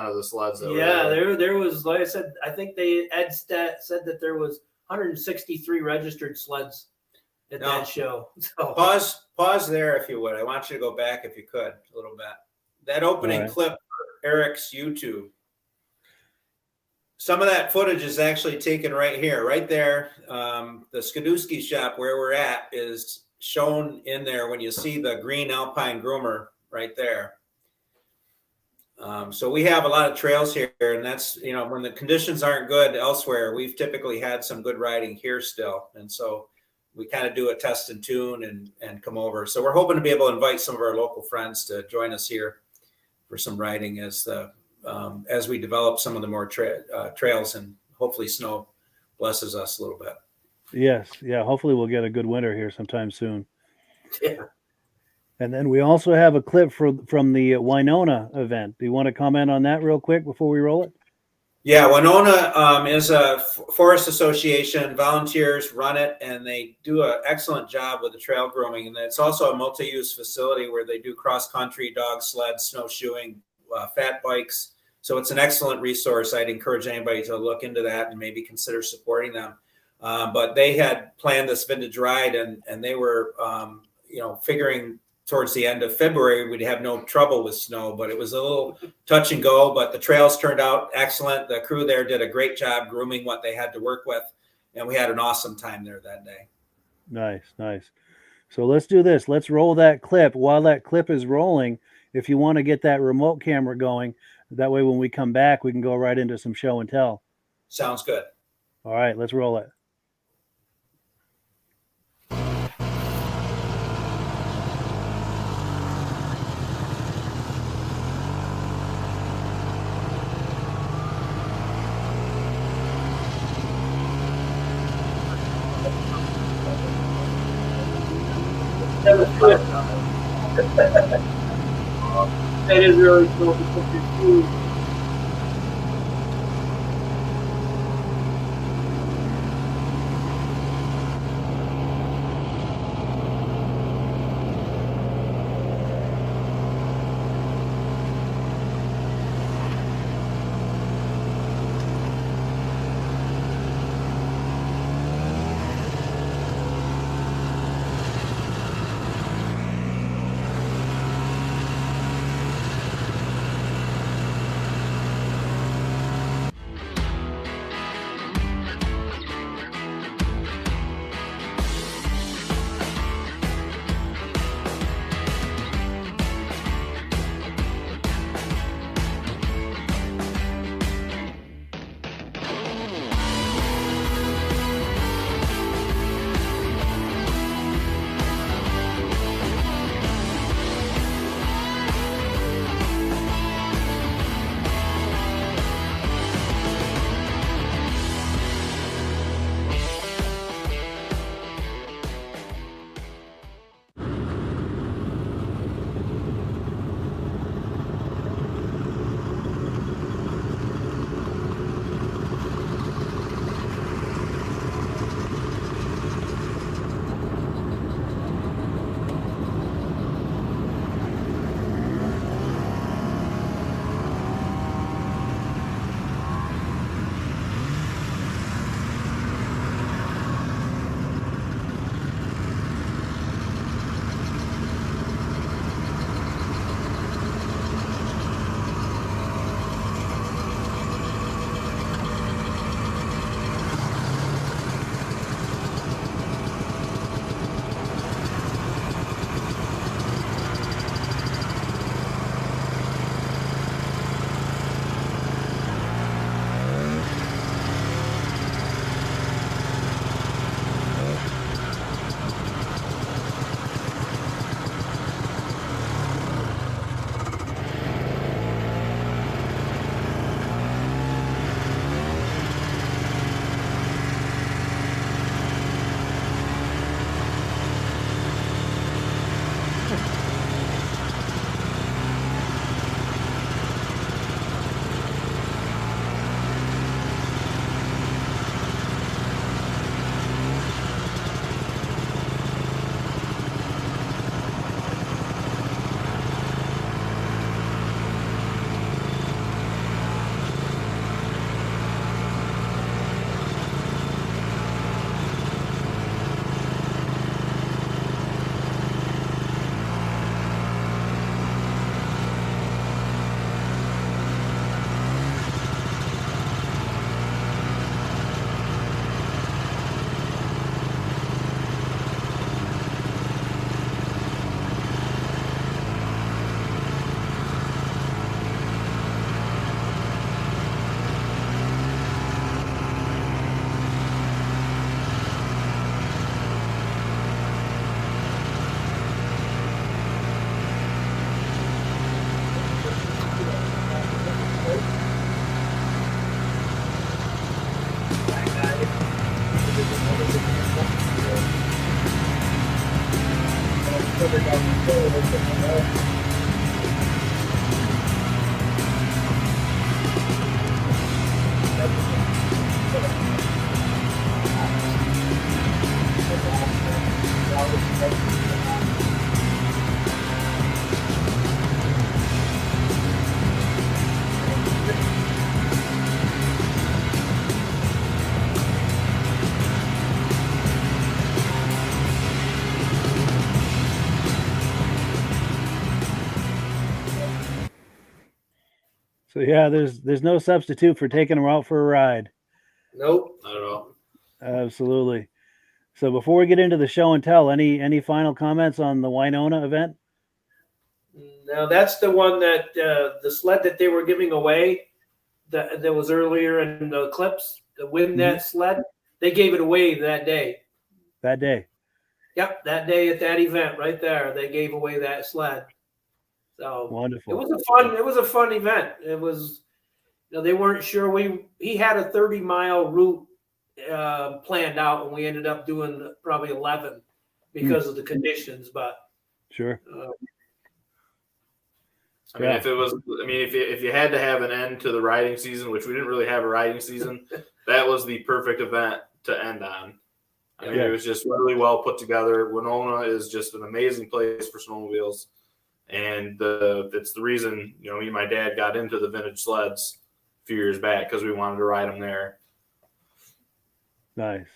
of the sleds. There was, like I said, I think Ed said that there was 163 registered sleds at that show. So pause there if you would. I want you to go back if you could a little bit. That opening clip for Eric's YouTube. Some of that footage is actually taken right here, right there. The Skidooski shop where we're at is shown in there when you see the green Alpine groomer right there. So we have a lot of trails here, and that's, when the conditions aren't good elsewhere, we've typically had some good riding here still. And so we kind of do a test and tune and come over. So we're hoping to be able to invite some of our local friends to join us here for some riding as we develop some of the more trails, and hopefully snow blesses us a little bit. Yes. Yeah. Hopefully we'll get a good winter here sometime soon. Yeah. And then we also have a clip from the Winona event. Do you want to comment on that real quick before we roll it? Yeah, Winona is a forest association. Volunteers run it, and they do an excellent job with the trail grooming. And it's also a multi-use facility where they do cross-country, dog sled, snowshoeing, fat bikes. So it's an excellent resource. I'd encourage anybody to look into that and maybe consider supporting them. But they had planned this vintage ride, and they were, figuring towards the end of February, we'd have no trouble with snow, but it was a little touch and go, but the trails turned out excellent. The crew there did a great job grooming what they had to work with, and we had an awesome time there that day. Nice. So let's do this. Let's roll that clip. While that clip is rolling, if you want to get that remote camera going, that way when we come back, we can go right into some show and tell. Sounds good. All right, let's roll it. That is really cool to put your shoes. So yeah, there's no substitute for taking them out for a ride. Nope. Not at all. Absolutely. So before we get into the show and tell, any final comments on the Winona event? Now that's the one that the sled that they were giving away that was earlier in the clips. The win that sled, they gave it away that day. That day. Yep, that day at that event right there, they gave away that sled. So Wonderful. It was a fun event. It was, they weren't sure. He had a 30-mile route planned out, and we ended up doing probably 11 because of the conditions. But sure. If you had to have an end to the riding season, which we didn't really have a riding season, that was the perfect event to end on. It was just really well put together. Winona is just an amazing place for snowmobiles. And it's the reason, me and my dad got into the vintage sleds a few years back because we wanted to ride them there. Nice.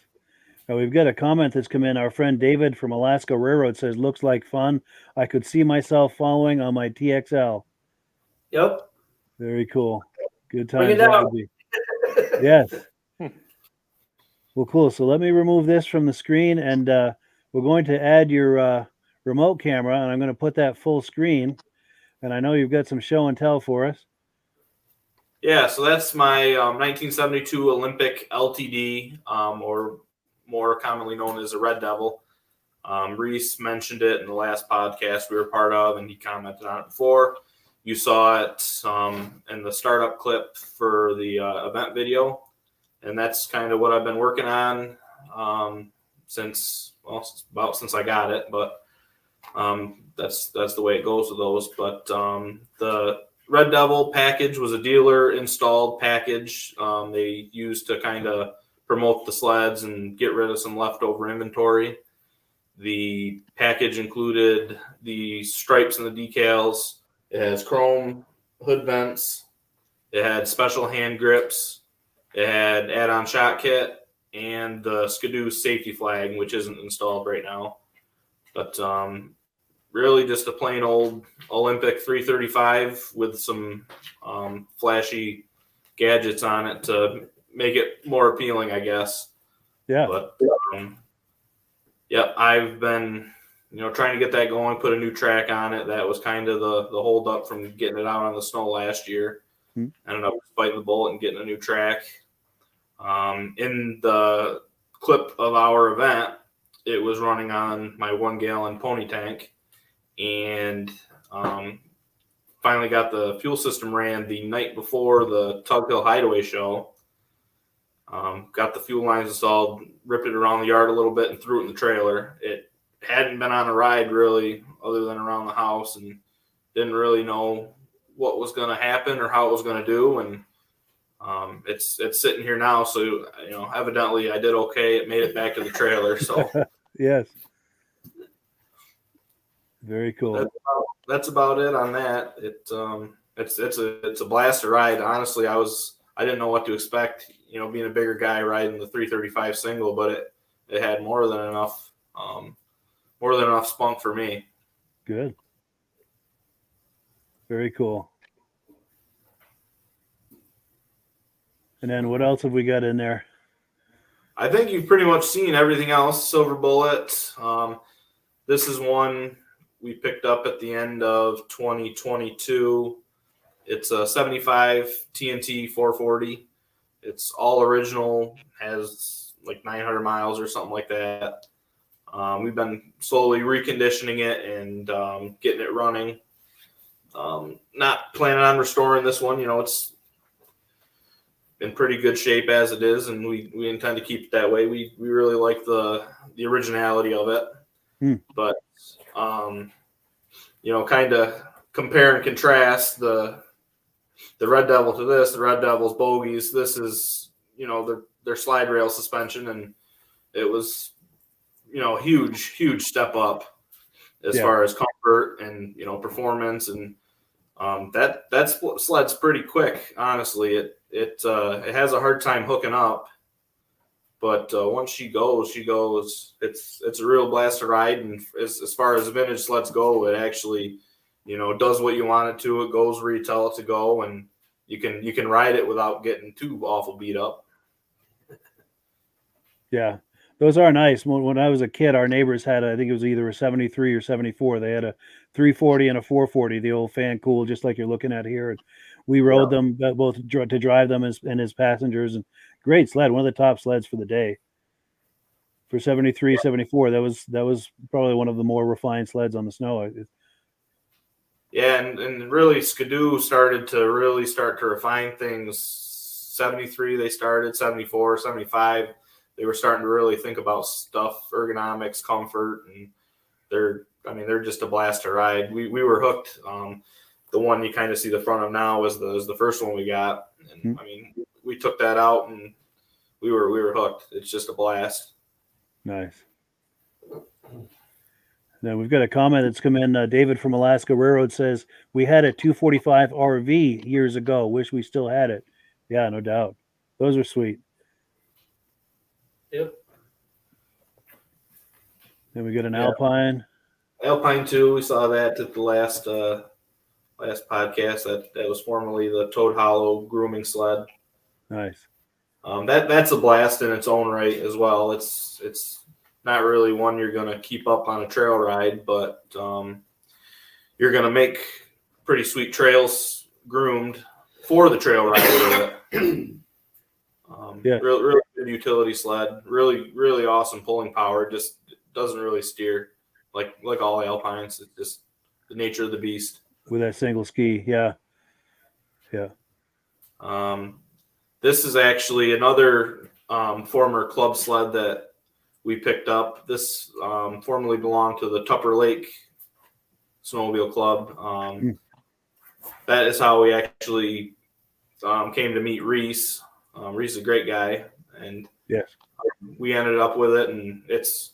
Now we've got a comment that's come in. Our friend David from Alaska Railroad says, looks like fun. I could see myself following on my TXL. Yep. Very cool. Good Bring times. it out. Yes. Well, cool. So let me remove this from the screen, and we're going to add your remote camera, and I'm going to put that full screen. And I know you've got some show and tell for us. Yeah, so that's my 1972 Olympic LTD, or more commonly known as a Red Devil. Reese mentioned it in the last podcast we were part of, and he commented on it before. You saw it in the startup clip for the event video, and that's kind of what I've been working on since I got it. But that's the way it goes with those. But the Red Devil package was a dealer installed package they used to kind of promote the sleds and get rid of some leftover inventory. The package included the stripes and the decals. It has chrome hood vents. It had special hand grips. It had add-on shot kit and the Skidoo safety flag, which isn't installed right now. But really just a plain old Olympic 335 with some flashy gadgets on it to make it more appealing, I guess. Yeah. But I've been trying to get that going, put a new track on it. That was kind of the hold up from getting it out on the snow last year. Ended up biting the bullet and getting a new track. In the clip of our event, it was running on my 1 gallon pony tank, and finally got the fuel system ran the night before the Tug Hill Hideaway show. Got the fuel lines installed, ripped it around the yard a little bit, and threw it in the trailer. It hadn't been on a ride really other than around the house, and didn't really know what was going to happen or how it was going to do. And it's sitting here now. So, evidently I did okay. It made it back to the trailer. So yes. Very cool. That's about it on that. It's a blast to ride. Honestly, I didn't know what to expect, being a bigger guy riding the 335 single, but it had more than enough spunk for me. Good. Very cool. And then what else have we got in there? I think you've pretty much seen everything else. Silver Bullet. This is one we picked up at the end of 2022. It's a 75 TNT 440. It's all original, has like 900 miles or something like that. We've been slowly reconditioning it and getting it running. Not planning on restoring this one. It's in pretty good shape as it is, and we intend to keep it that way. We really like the originality of it. But kind of compare and contrast the Red Devil to this. The Red Devil's bogies. This is their slide rail suspension, and it was huge step up as far as comfort and performance, and that sled's pretty quick. Honestly, it has a hard time hooking up, but once she goes. It's a real blast to ride, and as far as vintage sleds go, it actually does what you want it to. It goes where you tell it to go, and you can ride it without getting too awful beat up. Yeah, those are nice. When I was a kid, our neighbors had I think it was either a 73 or 74. They had a 340 and a 440, the old fan cool, just like you're looking at here. And we rode them both to drive them as passengers, and great sled. One of the top sleds for the day. For 73, 74, that was probably one of the more refined sleds on the snow. Yeah, and really Skidoo started to refine things. 73 they started, 74, 75. They were starting to really think about stuff, ergonomics, comfort, and they're just a blast to ride. We were hooked. The one you kind of see the front of now was the first one we got, and we took that out and we were hooked. It's just a blast. Nice. Now we've got a comment that's come in. David from Alaska Railroad says, we had a 245 RV years ago. Wish we still had it. Yeah, no doubt. Those are sweet. Yep. Then we got an Alpine. Alpine 2, we saw that at the last podcast. That was formerly the Toad Hollow grooming sled. Nice. That's a blast in its own right as well. It's not really one you're going to keep up on a trail ride, but you're going to make pretty sweet trails groomed for the trail ride. Really good utility sled. Really, really awesome pulling power. Just doesn't really steer like all Alpines. It's just the nature of the beast. With that single ski, yeah. This is actually another former club sled that we picked up. This formerly belonged to the Tupper Lake Snowmobile Club. That is how we actually came to meet Reese. Reese is a great guy, and yes, we ended up with it, and it's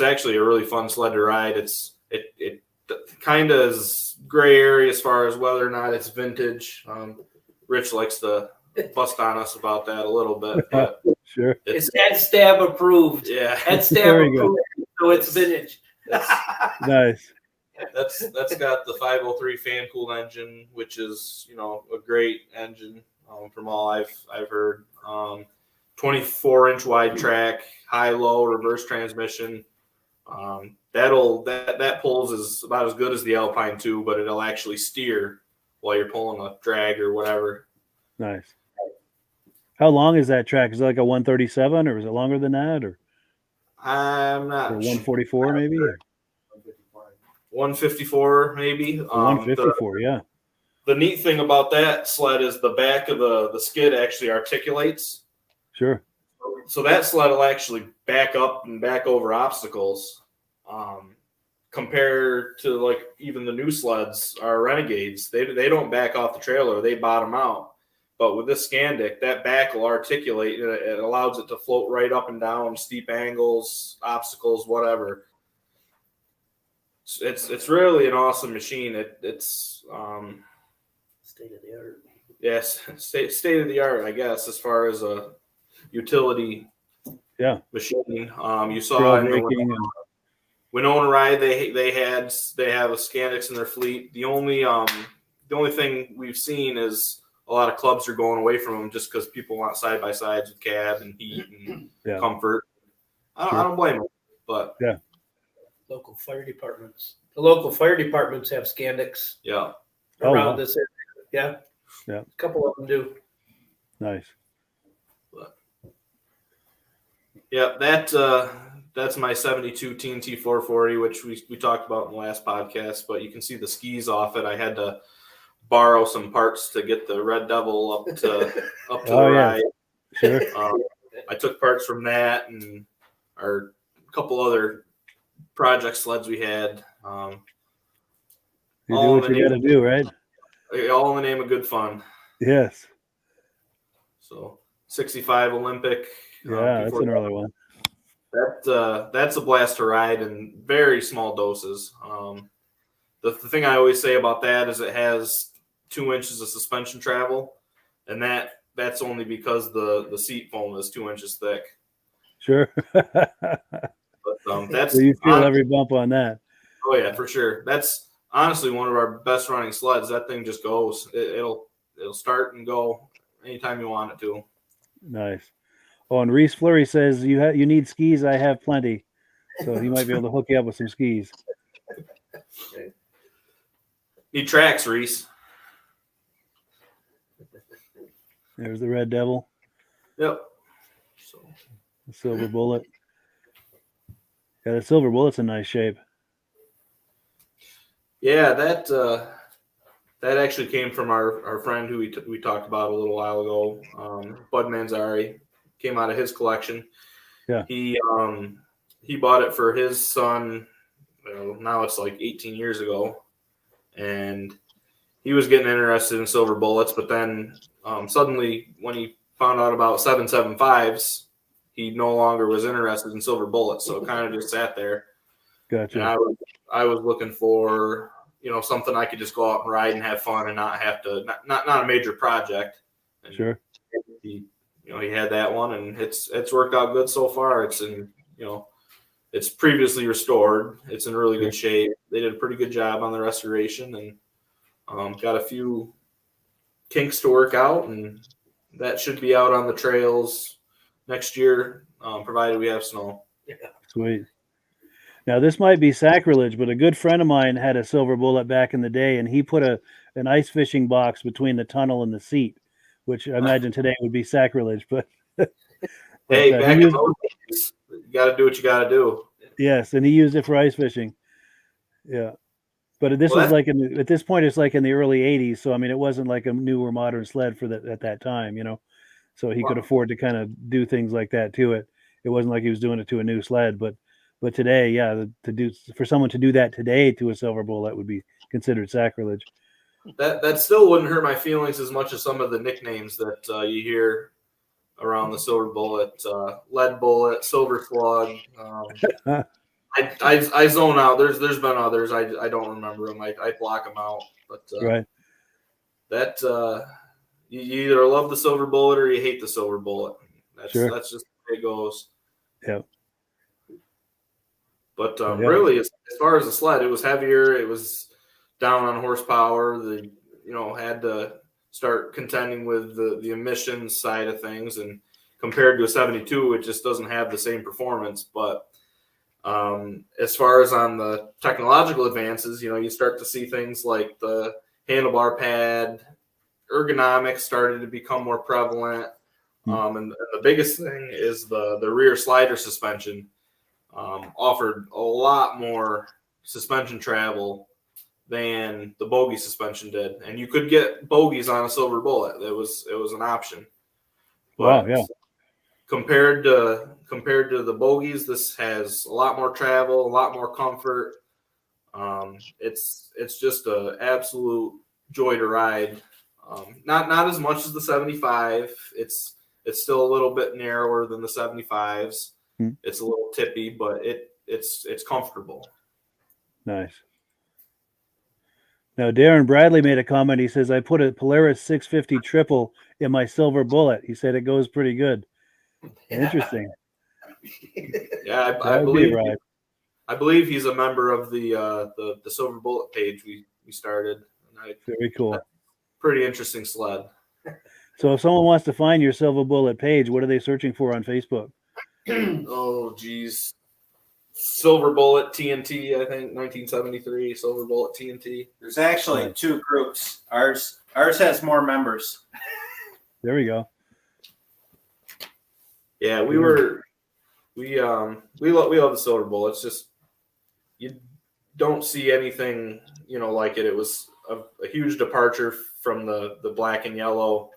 actually a really fun sled to ride. It kind of is gray area as far as whether or not it's vintage. Rich likes to bust on us about that a little bit, but sure, it's head stab approved. Yeah, head stab approved, so it's vintage. Nice. That's got the 503 fan cooled engine, which is a great engine from all I've heard. 24-inch wide track, high-low reverse transmission. That pulls is about as good as the Alpine 2, but it'll actually steer while you're pulling a drag or whatever. Nice. How long is that track? Is it like a 137, or is it longer than that, or I'm not or 144 maybe? 154 maybe. 154, yeah. The neat thing about that sled is the back of the skid actually articulates. Sure. So that sled will actually back up and back over obstacles. Compared to like even the new sleds, our Renegades, they don't back off the trailer, they bottom out. But with this Scandic, that back will articulate. It allows it to float right up and down steep angles, obstacles, whatever. It's really an awesome machine. It's state of the art. Yes, state of the art, I guess, as far as a utility machine. You saw in the Winona ride, they have a Scandics in their fleet. The only thing we've seen is a lot of clubs are going away from them just because people want side by sides with cab and heat and comfort. I don't blame them, but local fire departments. The local fire departments have Scandics. Yeah. Around this area. Yeah. A couple of them do. Nice. But, that's my 72 TNT 440, which we talked about in the last podcast, but you can see the skis off it. I had to borrow some parts to get the Red Devil up to the ride. Sure. I took parts from that and a couple other project sleds we had. You do what you got to do, right? All in the name of good fun. Yes. So 65 Olympic. Yeah, that's an early one. That's a blast to ride in very small doses. The thing I always say about that is it has 2 inches of suspension travel, and that's only because the seat foam is 2 inches thick. Sure. But that's so you feel every bump on that. Oh yeah, for sure. That's honestly one of our best running sleds. That thing just goes. It'll start and go anytime you want it to. Nice. Oh, and Reese Fleury says you need skis. I have plenty, so he might be able to hook you up with some skis. Need tracks, Reese. There's the Red Devil. Yep. So the Silver Bullet. Yeah, the Silver Bullet's in nice shape. Yeah, that actually came from our friend who we talked about a little while ago, Bud Manzari. Came out of his collection. Yeah. He bought it for his son. Now it's like 18 years ago, and he was getting interested in Silver Bullets. But then suddenly, when he found out about 775s, he no longer was interested in Silver Bullets. So it kind of just sat there. Gotcha. And I was looking for something I could just go out and ride and have fun and not have to not a major project. And sure. He had that one, and it's worked out good so far. It's it's previously restored. It's in really good shape. They did a pretty good job on the restoration, and got a few kinks to work out, and that should be out on the trails next year, provided we have snow. Yeah. Sweet. Now this might be sacrilege, but a good friend of mine had a Silver Bullet back in the day, and he put an ice fishing box between the tunnel and the seat, which I imagine today would be sacrilege. But hey, back in those days, you got to do what you got to do. Yes, and he used it for ice fishing. Yeah, but at this point, it's like in the early '80s. So I mean, it wasn't like a new or modern sled at that time, So he could afford to kind of do things like that to it. It wasn't like he was doing it to a new sled, but today, yeah, for someone to do that today to a Silver Bullet would be considered sacrilege. That still wouldn't hurt my feelings as much as some of the nicknames that you hear around the Silver Bullet, Lead Bullet, Silver Slug. I zone out. There's been others. I don't remember them. I block them out. But right. That you either love the Silver Bullet or you hate the Silver Bullet. That's just the way it goes. Yeah. But really, as far as the sled, it was heavier. It was down on horsepower. Had to start contending with the emissions side of things, and compared to a 72, it just doesn't have the same performance. But as far as on the technological advances, you start to see things like the handlebar pad, ergonomics started to become more prevalent, and the biggest thing is the rear slider suspension. Offered a lot more suspension travel than the bogey suspension did, and you could get bogeys on a Silver Bullet. It was an option. Wow, yeah. Compared to the bogeys, this has a lot more travel, a lot more comfort. It's just an absolute joy to ride. Not as much as the 75. It's still a little bit narrower than the 75s. It's a little tippy, but it's comfortable. Nice. Now, Darren Bradley made a comment. He says, I put a Polaris 650 triple in my Silver Bullet. He said it goes pretty good. Yeah. Interesting. Yeah, I believe he's a member of the Silver Bullet page we started. Very cool. Pretty interesting sled. So if someone wants to find your Silver Bullet page, what are they searching for on Facebook? Oh, geez. Silver Bullet TNT, I think 1973 Silver Bullet TNT. There's actually 2 groups. Ours has more members. There we go. Yeah, we love the Silver Bullet. It's just you don't see anything like it. It was a huge departure from the black and yellow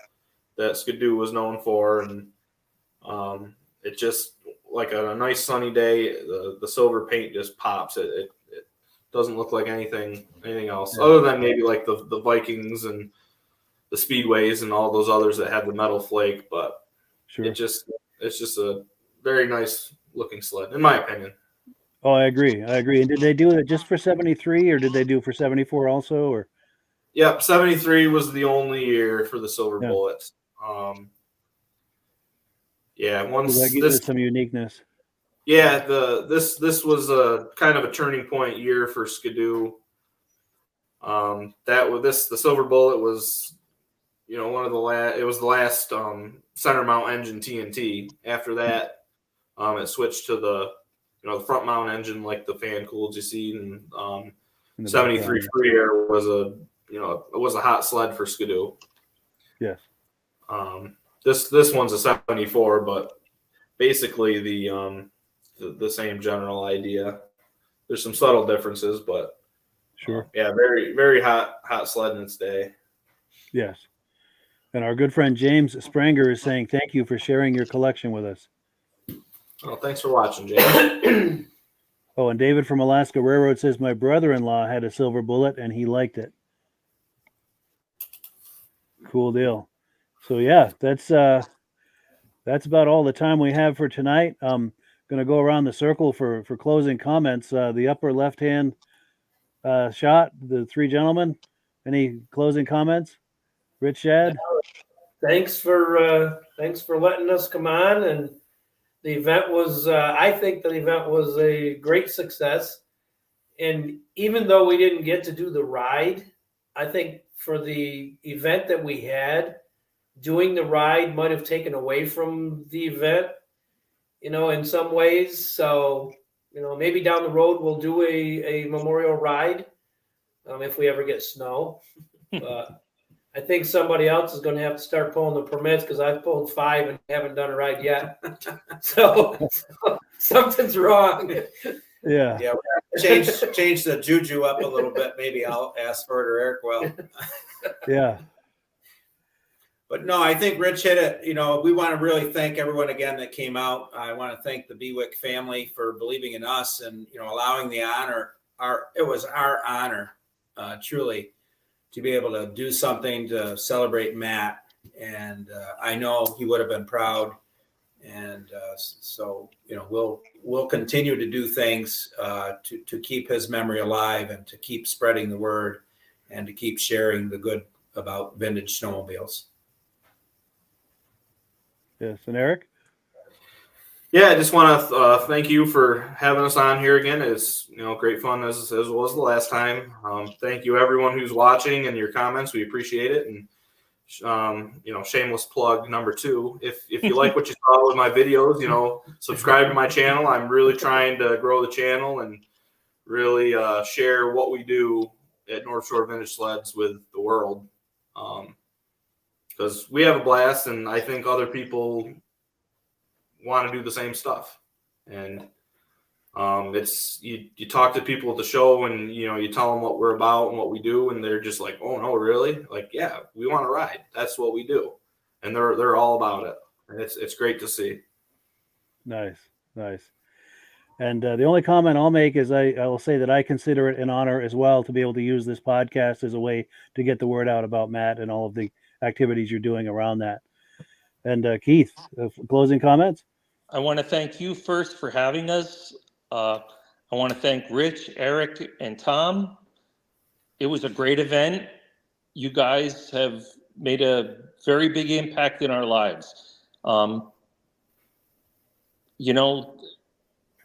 that Skidoo was known for, and it just like on a nice sunny day, the silver paint just pops. It doesn't look like anything else other than maybe like the Vikings and the Speedways and all those others that have the metal flake. But it's just a very nice looking sled, in my opinion. Oh, I agree. And did they do it just for 73, or did they do it for 74 also? Or Yep, 73 was the only year for the silver bullets. Once that gives it some uniqueness. Yeah, this was a kind of a turning point year for Skidoo. The silver bullet was, one of the last. It was the last center mount engine TNT. After that, it switched to the the front mount engine like the fan cooled you see, and 73 free air was it was a hot sled for Skidoo. Yes. This one's a 74, but basically the same general idea. There's some subtle differences, but sure. Very, very hot sled in its day. Yes. And our good friend James Spranger is saying thank you for sharing your collection with us. Oh, thanks for watching, James. Oh, and David from Alaska Railroad says my brother-in-law had a silver bullet and he liked it. Cool deal. So yeah, that's about all the time we have for tonight. Going to go around the circle for closing comments. The upper left-hand shot, the three gentlemen. Any closing comments? Rich, Shad? Thanks for letting us come on, and the event was. I think the event was a great success, and even though we didn't get to do the ride, I think for the event that we had, doing the ride might have taken away from the event, in some ways. So, maybe down the road we'll do a memorial ride if we ever get snow. I think somebody else is going to have to start pulling the permits because I've pulled 5 and haven't done a ride yet. so something's wrong. Yeah. Yeah. Change the juju up a little bit. Maybe I'll ask for it or Eric will. Yeah. But no, I think Rich hit it. We want to really thank everyone again that came out. I want to thank the Bewick family for believing in us and, allowing the honor. It was our honor, truly, to be able to do something to celebrate Matt. And I know he would have been proud. And so, we'll continue to do things to keep his memory alive and to keep spreading the word and to keep sharing the good about vintage snowmobiles. Yes. And Eric? Yeah, I just want to thank you for having us on here again. It's great fun as was the last time. Thank you everyone who's watching and your comments. We appreciate it. And shameless plug number 2. If you like what you saw with my videos, subscribe to my channel. I'm really trying to grow the channel and really share what we do at Northshore Vintage Sleds with the world. Because we have a blast, and I think other people want to do the same stuff. And it's you talk to people at the show, and you tell them what we're about and what we do, and they're just like, "Oh no, really? Like, yeah, we want to ride. That's what we do," and they're all about it. And it's great to see. Nice. And the only comment I'll make is I will say that I consider it an honor as well to be able to use this podcast as a way to get the word out about Matt and all of the activities you're doing around that. And Keith, closing comments? I want to thank you first for having us. I want to thank Rich, Eric, and Tom. It was a great event. You guys have made a very big impact in our lives.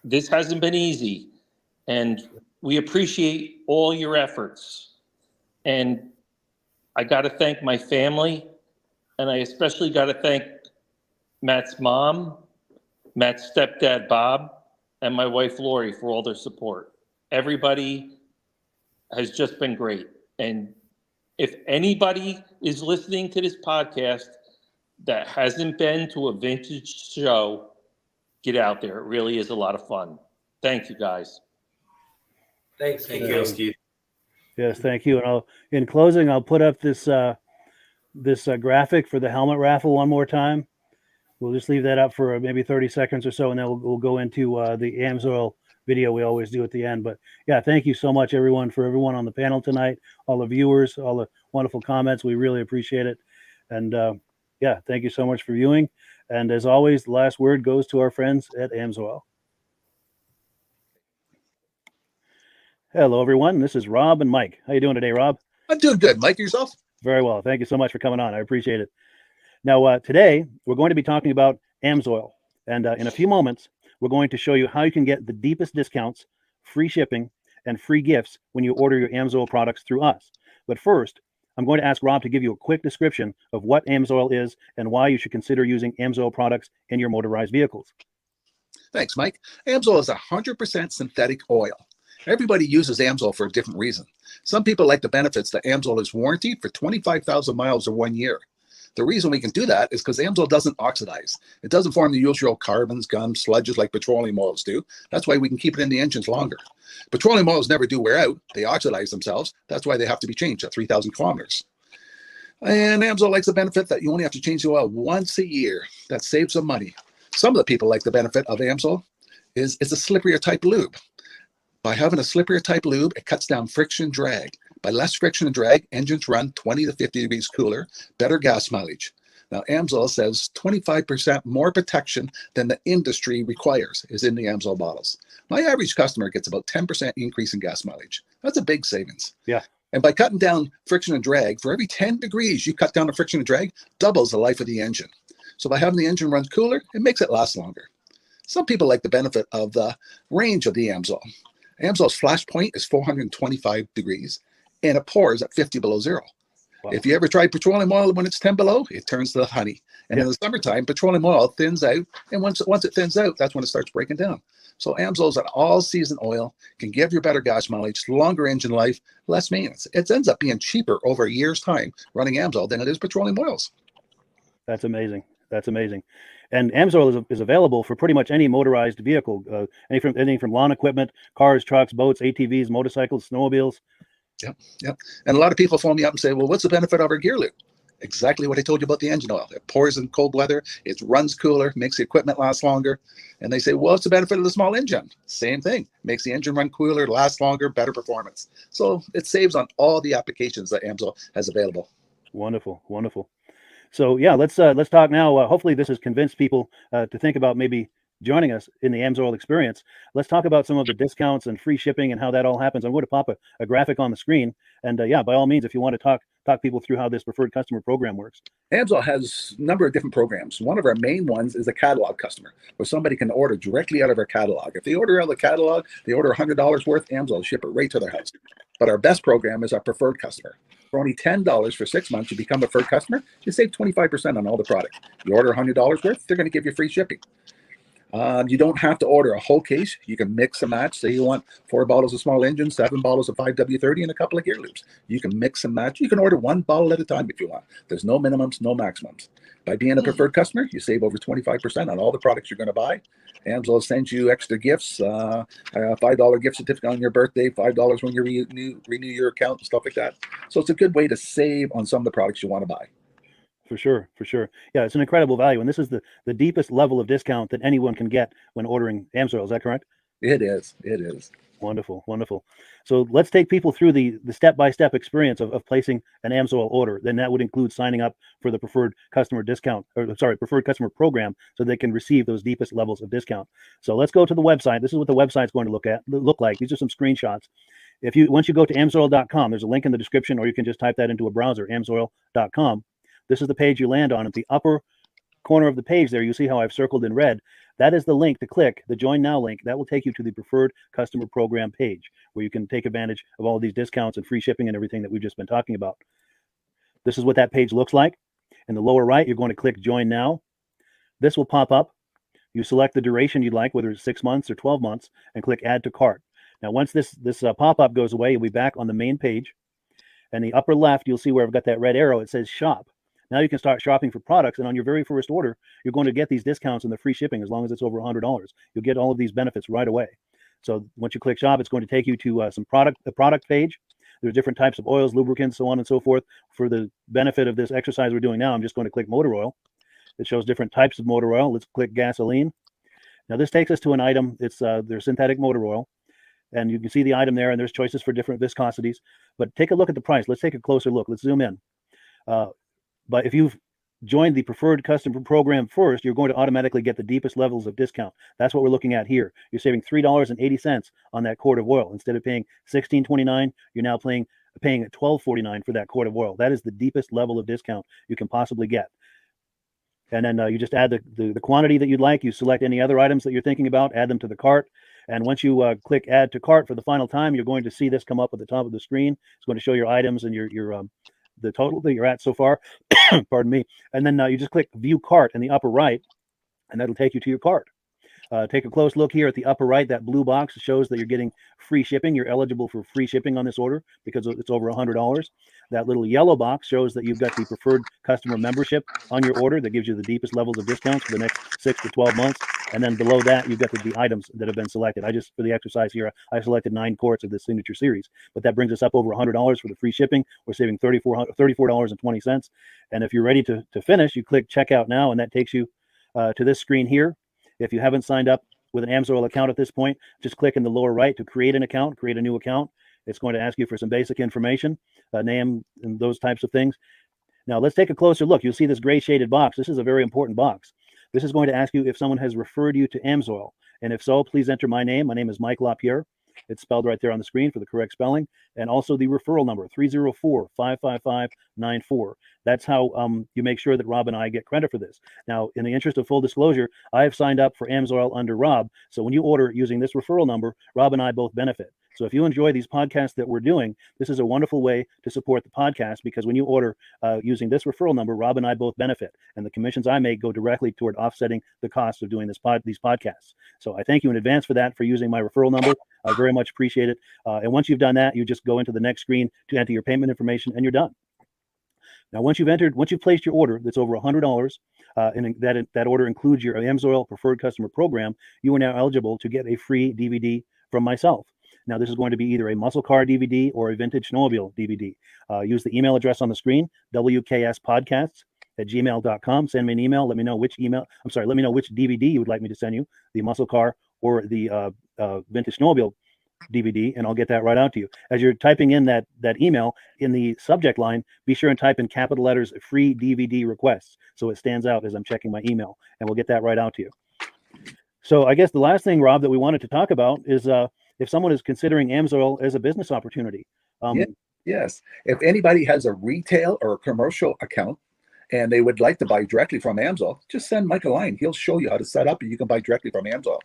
This hasn't been easy, and we appreciate all your efforts. And I got to thank my family, and I especially got to thank Matt's mom, Matt's stepdad, Bob, and my wife, Lori, for all their support. Everybody has just been great. And if anybody is listening to this podcast that hasn't been to a vintage show, get out there. It really is a lot of fun. Thank you, guys. Thanks, Keith. Yes, thank you. And in closing, I'll put up this graphic for the helmet raffle one more time. We'll just leave that up for maybe 30 seconds or so, and then we'll go into the Amsoil video we always do at the end. But yeah, thank you so much, everyone, for everyone on the panel tonight, all the viewers, all the wonderful comments. We really appreciate it. And yeah, thank you so much for viewing. And as always, the last word goes to our friends at Amsoil. Hello, everyone. This is Rob and Mike. How you doing today, Rob? I'm doing good. Mike, yourself? Very well. Thank you so much for coming on. I appreciate it. Now, today, we're going to be talking about Amsoil. And in a few moments, we're going to show you how you can get the deepest discounts, free shipping, and free gifts when you order your Amsoil products through us. But first, I'm going to ask Rob to give you a quick description of what Amsoil is and why you should consider using Amsoil products in your motorized vehicles. Thanks, Mike. Amsoil is 100% synthetic oil. Everybody uses Amsoil for a different reason. Some people like the benefits that Amsoil is warranted for 25,000 miles or 1 year. The reason we can do that is because Amsoil doesn't oxidize. It doesn't form the usual carbons, gums, sludges like petroleum oils do. That's why we can keep it in the engines longer. Petroleum oils never do wear out. They oxidize themselves. That's why they have to be changed at 3,000 kilometers. And Amsoil likes the benefit that you only have to change the oil once a year. That saves some money. Some of the people like the benefit of Amsoil is it's a slipperier type lube. By having a slipperier type lube, it cuts down friction and drag. By less friction and drag, engines run 20 to 50 degrees cooler, better gas mileage. Now, Amsoil says 25% more protection than the industry requires is in the Amsoil bottles. My average customer gets about 10% increase in gas mileage. That's a big savings. Yeah. And by cutting down friction and drag, for every 10 degrees you cut down the friction and drag, doubles the life of the engine. So by having the engine run cooler, it makes it last longer. Some people like the benefit of the range of the Amsoil. Amsoil's flash point is 425 degrees, and it pours at 50 below zero. Wow. If you ever tried petroleum oil when it's 10 below, it turns to honey. And in the summertime, petroleum oil thins out, and once it thins out, that's when it starts breaking down. So Amsoil's an all-season oil, can give you better gas mileage, longer engine life, less maintenance. It ends up being cheaper over a year's time running Amsoil than it is petroleum oils. That's amazing. That's amazing. And Amsoil is available for pretty much any motorized vehicle, anything from lawn equipment, cars, trucks, boats, ATVs, motorcycles, snowmobiles. Yep. And a lot of people phone me up and say, well, what's the benefit of our gear lube? Exactly what I told you about the engine oil. It pours in cold weather, it runs cooler, makes the equipment last longer. And they say, well, what's the benefit of the small engine? Same thing. Makes the engine run cooler, last longer, better performance. So it saves on all the applications that Amsoil has available. Wonderful, wonderful. So yeah, let's talk now. Hopefully this has convinced people to think about maybe joining us in the Amsoil experience. Let's talk about some of the discounts and free shipping and how that all happens. I'm going to pop a graphic on the screen. And yeah, by all means, if you want to talk people through how this preferred customer program works. Amsoil has a number of different programs. One of our main ones is a catalog customer, where somebody can order directly out of our catalog. If they order out of the catalog, they order $100 worth, Amsoil will ship it right to their house. But our best program is our preferred customer. For only $10 for 6 months, you become a preferred customer, you save 25% on all the product. You order $100 worth, they're going to give you free shipping. You don't have to order a whole case. You can mix and match. Say you want 4 bottles of small engine, 7 bottles of 5W30, and a couple of gear loops. You can mix and match. You can order 1 bottle at a time if you want. There's no minimums, no maximums. By being a preferred customer, you save over 25% on all the products you're going to buy. Amsoil sends you extra gifts, a $5 gift certificate on your birthday, $5 when you renew your account and stuff like that. So it's a good way to save on some of the products you want to buy. For sure. Yeah, it's an incredible value. And this is the deepest level of discount that anyone can get when ordering Amsoil. Is that correct? It is. Wonderful. So let's take people through the step-by-step experience of placing an Amsoil order. Then that would include signing up for the preferred customer preferred customer program, so they can receive those deepest levels of discount. So let's go to the website. This is what the website's going to look like. These are some screenshots. Once you go to amsoil.com, there's a link in the description, or you can just type that into a browser, amsoil.com. This is the page you land on. At the upper corner of the page there, you see how I've circled in red. That is the link to click, the Join Now link. That will take you to the Preferred Customer Program page, where you can take advantage of all of these discounts and free shipping and everything that we've just been talking about. This is what that page looks like. In the lower right, you're going to click Join Now. This will pop up. You select the duration you'd like, whether it's 6 months or 12 months, and click Add to Cart. Now, once this pop-up goes away, you'll be back on the main page. And the upper left, you'll see where I've got that red arrow. It says Shop. Now you can start shopping for products, and on your very first order, you're going to get these discounts and the free shipping as long as it's over $100. You'll get all of these benefits right away. So once you click Shop, it's going to take you to the product page. There's different types of oils, lubricants, so on and so forth. For the benefit of this exercise we're doing now, I'm just going to click motor oil. It shows different types of motor oil. Let's click gasoline. Now this takes us to an item. It's their synthetic motor oil. And you can see the item there, and there's choices for different viscosities. But take a look at the price. Let's take a closer look. Let's zoom in. But if you've joined the preferred customer program first, you're going to automatically get the deepest levels of discount. That's what we're looking at here. You're saving $3.80 on that quart of oil. Instead of paying $16.29, you're now paying $12.49 for that quart of oil. That is the deepest level of discount you can possibly get. And then you just add the quantity that you'd like. You select any other items that you're thinking about, add them to the cart. And once you click add to cart for the final time, you're going to see this come up at the top of the screen. It's going to show your items and your the total that you're at so far. Pardon me. And then you just click view cart in the upper right, and that'll take you to your cart. Take a close look here at the upper right. That blue box shows that you're getting free shipping. You're eligible for free shipping on this order because it's over $100. That little yellow box shows that you've got the preferred customer membership on your order that gives you the deepest levels of discounts for the next 6 to 12 months. And then below that, you've got the items that have been selected. For the exercise here, I selected 9 quarts of the signature series, but that brings us up over $100 for the free shipping. We're saving $34.20. And if you're ready to finish, you click checkout now, and that takes you to this screen here. If you haven't signed up with an Amsoil account at this point, just click in the lower right to create an account, create a new account. It's going to ask you for some basic information, name and those types of things. Now let's take a closer look. You'll see this gray shaded box. This is a very important box. This is going to ask you if someone has referred you to Amsoil. And if so, please enter my name. My name is Mike LaPierre. It's spelled right there on the screen for the correct spelling. And also the referral number, 304-555-94. That's how you make sure that Rob and I get credit for this. Now, in the interest of full disclosure, I have signed up for Amsoil under Rob. So when you order using this referral number, Rob and I both benefit. So if you enjoy these podcasts that we're doing, this is a wonderful way to support the podcast, because when you order using this referral number, Rob and I both benefit. And the commissions I make go directly toward offsetting the cost of doing these podcasts. So I thank you in advance for that, for using my referral number. I very much appreciate it. And once you've done that, you just go into the next screen to enter your payment information, and you're done. Now, once you've placed your order that's over $100, and that order includes your Amsoil preferred customer program, you are now eligible to get a free DVD from myself. Now, this is going to be either a muscle car DVD or a vintage snowmobile DVD. Use the email address on the screen, wkspodcasts@gmail.com. Send me an email. Let me know which DVD you would like me to send you, the muscle car or the vintage snowmobile DVD, and I'll get that right out to you. As you're typing in that email, in the subject line, be sure and type in capital letters free DVD requests, so it stands out as I'm checking my email, and we'll get that right out to you. So I guess the last thing, Rob, that we wanted to talk about is if someone is considering Amsoil as a business opportunity. Yes. If anybody has a retail or a commercial account and they would like to buy directly from Amsoil, just send Mike a line. He'll show you how to set up, and you can buy directly from Amsoil.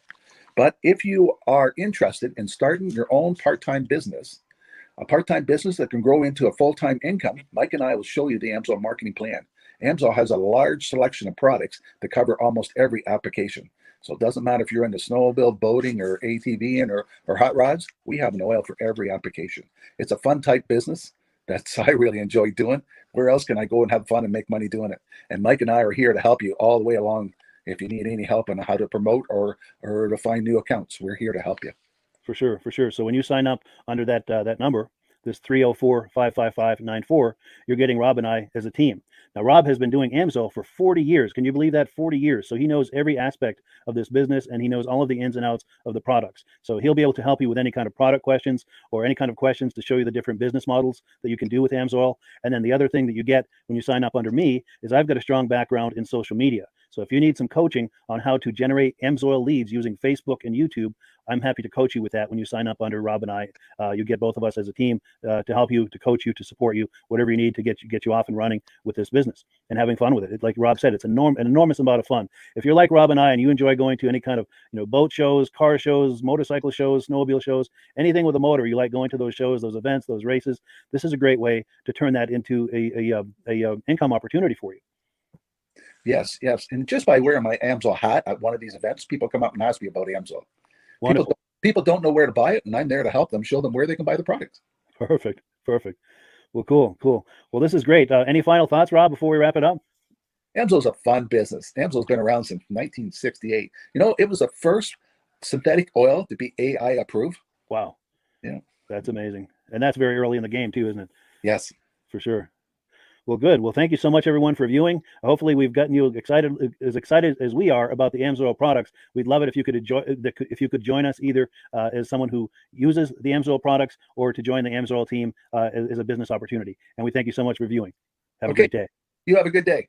But if you are interested in starting your own part-time business, a part-time business that can grow into a full-time income, Mike and I will show you the Amsoil marketing plan. Amsoil has a large selection of products that cover almost every application. So it doesn't matter if you're into snowmobile, boating, or ATVing, or hot rods. We have an oil for every application. It's a fun type business that's I really enjoy doing. Where else can I go and have fun and make money doing it? And Mike and I are here to help you all the way along. If you need any help on how to promote or to find new accounts, we're here to help you. For sure. So when you sign up under that number, this 304-555-94, you're getting Rob and I as a team. Now, Rob has been doing Amsoil for 40 years. Can you believe that? 40 years. So he knows every aspect of this business, and he knows all of the ins and outs of the products. So he'll be able to help you with any kind of product questions or any kind of questions to show you the different business models that you can do with Amsoil. And then the other thing that you get when you sign up under me is I've got a strong background in social media. So if you need some coaching on how to generate Amsoil leads using Facebook and YouTube, I'm happy to coach you with that when you sign up under Rob and I. You get both of us as a team to help you, to coach you, to support you, whatever you need to get you off and running with this business and having fun with it. Like Rob said, it's an enormous amount of fun. If you're like Rob and I and you enjoy going to any kind of boat shows, car shows, motorcycle shows, snowmobile shows, anything with a motor, you like going to those shows, those events, those races, this is a great way to turn that into a income opportunity for you. Yes. And just by wearing my Amsoil hat at one of these events, people come up and ask me about Amsoil. People don't know where to buy it, and I'm there to help them, show them where they can buy the product. Perfect. Well, cool. Well, this is great. Any final thoughts, Rob, before we wrap it up? Amsoil's a fun business. Amsoil's been around since 1968. It was the first synthetic oil to be AI approved. Wow. Yeah. That's amazing. And that's very early in the game too, isn't it? Yes. For sure. Well, good. Well, thank you so much, everyone, for viewing. Hopefully, we've gotten you excited as we are about the Amsoil products. We'd love it if you could join us either as someone who uses the Amsoil products or to join the Amsoil team as a business opportunity. And we thank you so much for viewing. Have a great day. You have a good day.